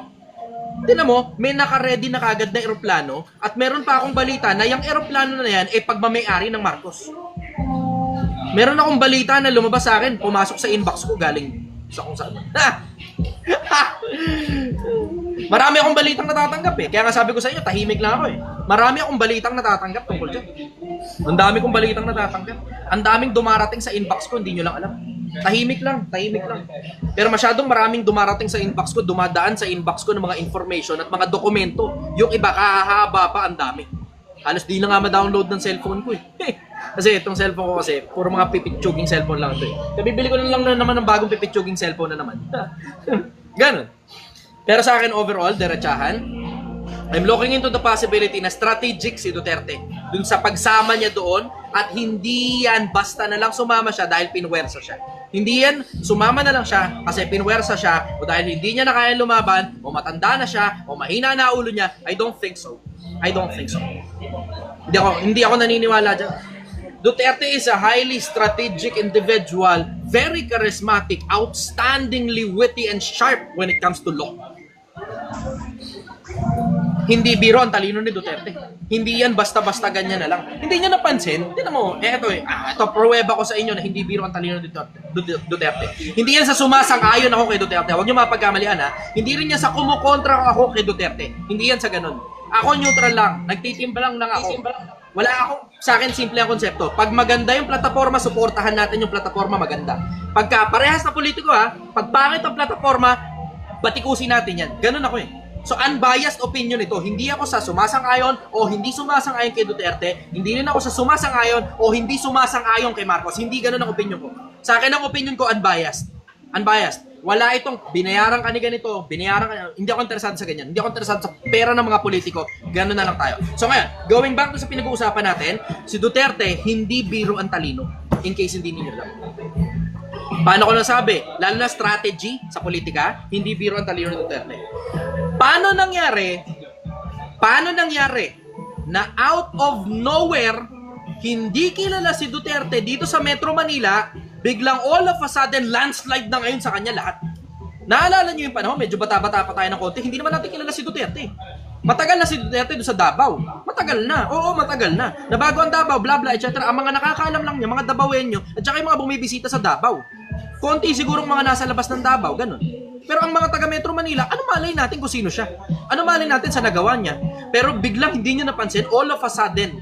Tingnan mo, may naka-ready na kagad na eroplano at meron pa akong balita na yung eroplano na yan ay pagmamayari ng Marcos. Meron akong balita na lumabas sa akin, pumasok sa inbox ko galing sa kung saan. Marami akong balitang natatanggap eh. Kaya nga sabi ko sa inyo, tahimik lang ako eh. Marami akong balitang natatanggap tungkol dyan. Ang dami kong balitang natatanggap. Ang daming dumarating sa inbox ko, hindi nyo lang alam. Tahimik lang, tahimik lang. Pero masyadong maraming dumarating sa inbox ko, dumadaan sa inbox ko ng mga information at mga dokumento. Yung iba, kahahaba pa, ang dami. Halos di na nga ma-download ng cellphone ko eh. Kasi itong cellphone ko kasi, puro mga pipitsuging cellphone lang ito eh. Kaya bibili ko na lang naman ng bagong pipitsuging cellphone na naman. Ganon. Pero sa akin overall, derechahan, I'm looking into the possibility na strategic si Duterte dun sa pagsama niya doon at hindi yan basta na lang sumama siya dahil pinwersa siya. Hindi yan sumama na lang siya kasi pinwersa siya o dahil hindi niya na kaya lumaban o matanda na siya o mahina na ulo niya. I don't think so. I don't think so. Hindi ako naniniwala dyan. Duterte is a highly strategic individual, very charismatic, outstandingly witty and sharp when it comes to law. Hindi biro ang talino ni Duterte. Hindi yan basta-basta ganyan na lang. Hindi niya napansin. Tignan mo, ito pruweba ko sa inyo na hindi biro ang talino ni Duterte. Hindi yan sa sumasang-ayon ako kay Duterte. Huwag niyo mapagkamalian ha. Hindi rin yan sa kumukontra ako kay Duterte. Hindi yan sa ganun. Ako neutral lang. Nagtitimbang lang ako. Wala ako, sa akin simple ang konsepto. Pag maganda yung plataforma, suportahan natin yung plataforma maganda. Pagka parehas na politiko ha, pag pangit ang plataforma, batikusin natin yan. Ganun ako eh. So unbiased opinion ito. Hindi ako sa sumasang-ayon o hindi sumasang-ayon kay Duterte. Hindi rin ako sa sumasang-ayon o hindi sumasang-ayon kay Marcos. Hindi ganun ang opinion ko. Sa akin ang opinion ko unbiased. Unbiased. Wala itong binayaran ka ni ganito, binayaran ka. Hindi ako interesado sa ganyan. Hindi ako interesado sa pera ng mga politiko. Ganun na lang tayo. So ngayon, going back to sa pinag-uusapan natin, si Duterte hindi biro ang talino. In case hindi niyo alam. Paano ko nasabi? Lalo na strategy sa politika, hindi biro ang talino ni Duterte. Paano nangyari na out of nowhere, hindi kilala si Duterte dito sa Metro Manila, biglang all of a sudden landslide na ngayon sa kanya lahat. Naalala niyo yung panahon, medyo bata-bata pa tayo ng konti, hindi naman natin kilala si Duterte. Matagal na si Duterte doon sa Davao. Matagal na. Oo, matagal na. Nabago ang Davao, bla bla, etc. Ang mga nakakaalam lang niya, mga Davaoenyo, at saka yung mga bumibisita sa Davao. Konti sigurong mga nasa labas ng Davao, ganun. Pero ang mga taga Metro Manila, ano malay natin kung sino siya? Ano malay natin sa nagawa niya? Pero biglang hindi niyo napansin, all of a sudden,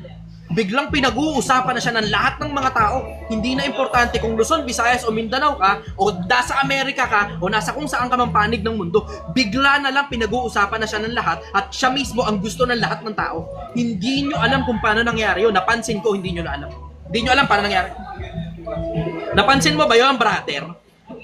biglang pinag-uusapan na siya ng lahat ng mga tao. Hindi na importante kung Luzon, Visayas o Mindanao ka, o nasa Amerika ka, o nasa kung saan ka mang panig ng mundo. Bigla na lang pinag-uusapan na siya ng lahat at siya mismo ang gusto ng lahat ng tao. Hindi nyo alam kung paano nangyari yun. Napansin ko, hindi nyo na alam. Hindi nyo alam paano nangyari. Napansin mo ba yun, brother?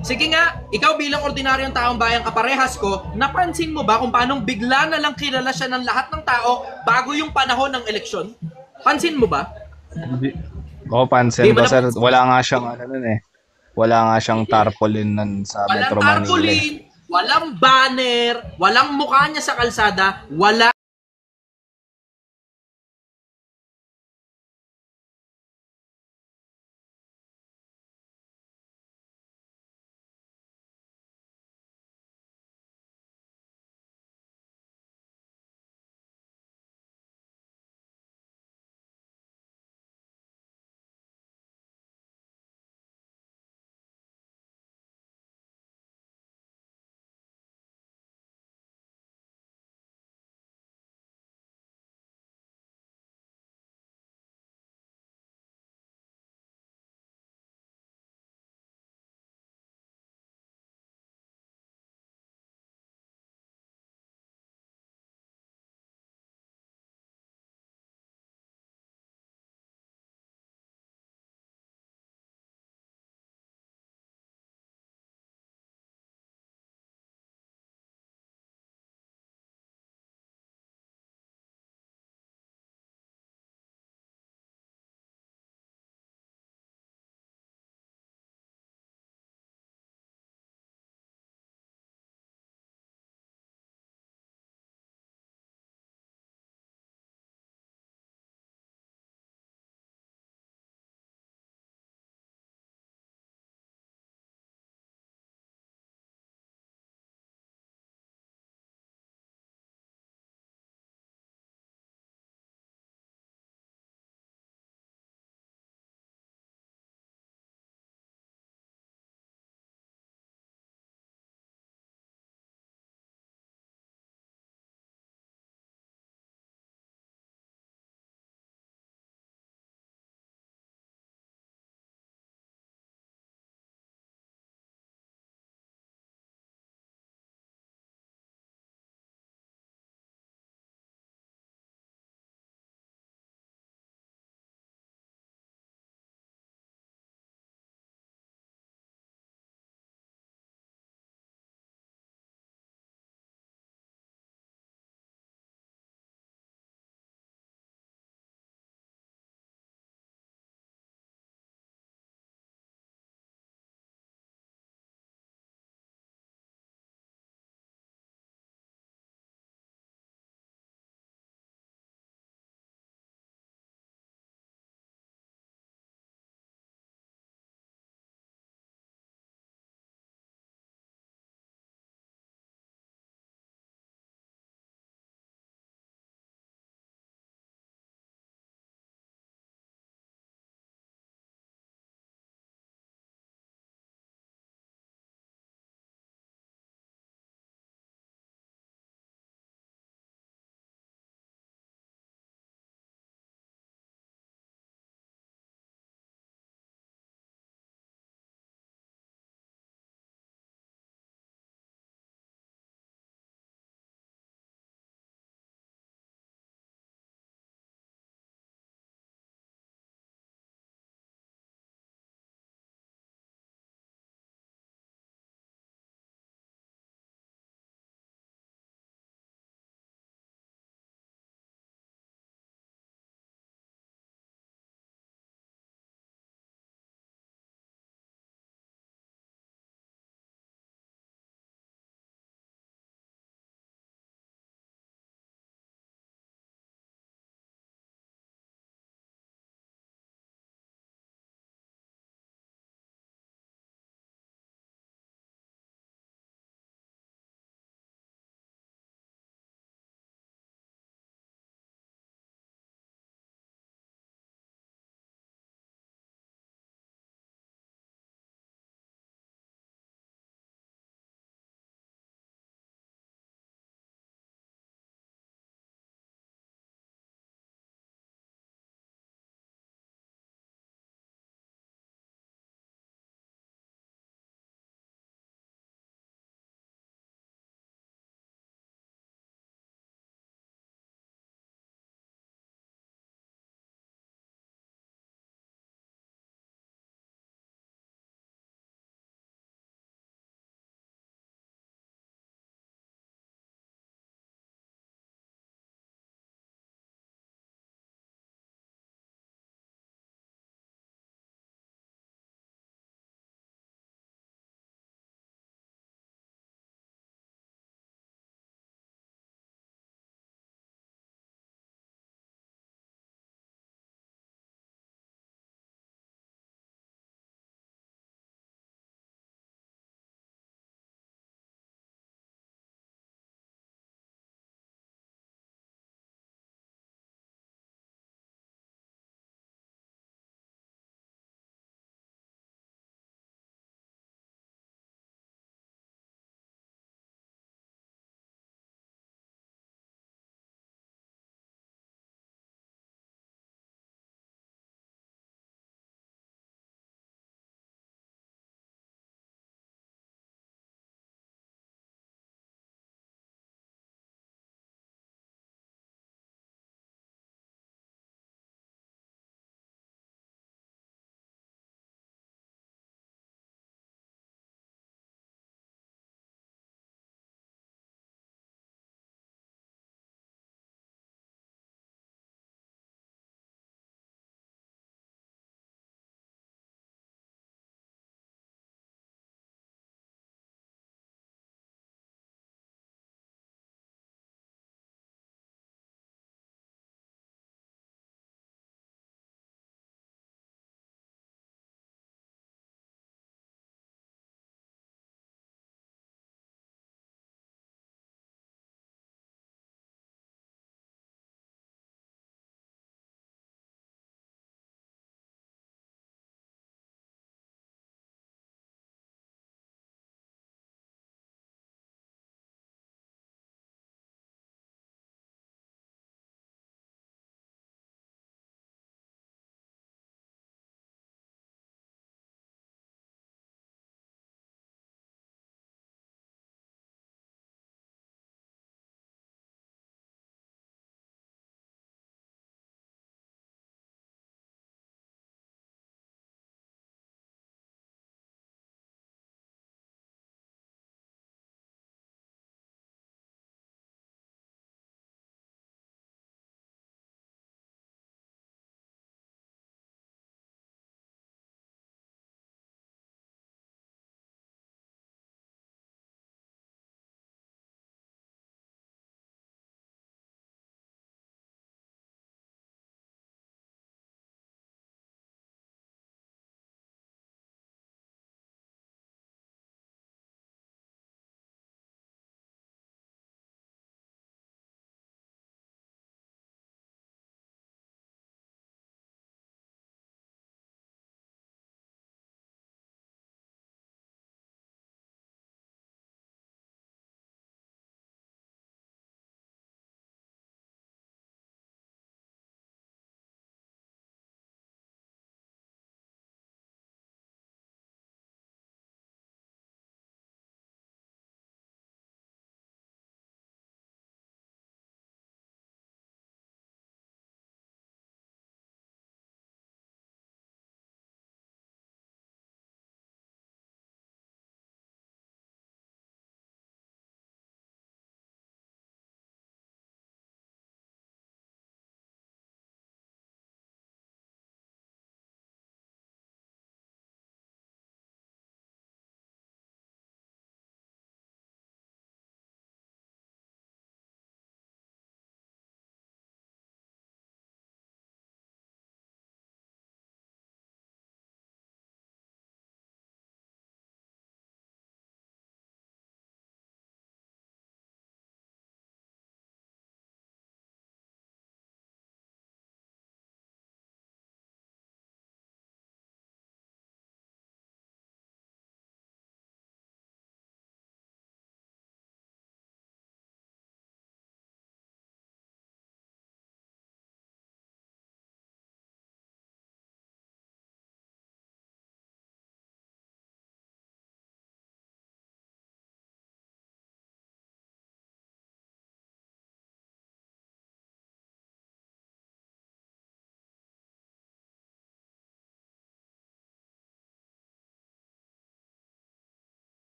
Sige nga, ikaw bilang ordinaryong taong bayang kaparehas ko, napansin mo ba kung paano bigla na lang kilala siya ng lahat ng tao bago yung panahon ng eleksyon? Pansin mo ba? Oo, pansin ko, sir. Wala nga siyang, wala nga siyang tarpaulin nun sa Walang Metro Manila. tarpaulin, walang banner, walang mukha niya sa kalsada, wala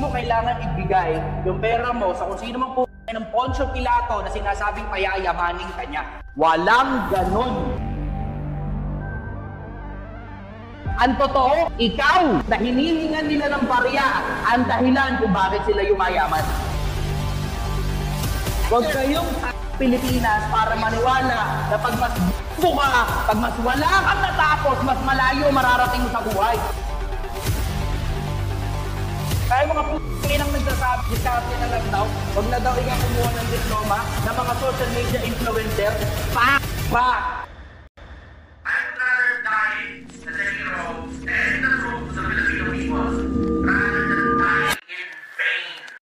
mo kailangan ibigay yung pera mo sa kung sino mang ng Poncio Pilato na sinasabing payayamanin ka niya. Walang ganon. Ang totoo, ikaw na hinihingan nila ng barya ang dahilan kung bakit sila yumayaman. Huwag kayong Pilipinas para maniwala na pag mas buka, pag mas wala kang natapos, mas malayo mararating mo sa buhay. Kaya mga p***in ang nagsasabi, diskarte na lang daw, huwag na daw ikaw kumuha ng diploma ng mga social media influencer. Pa!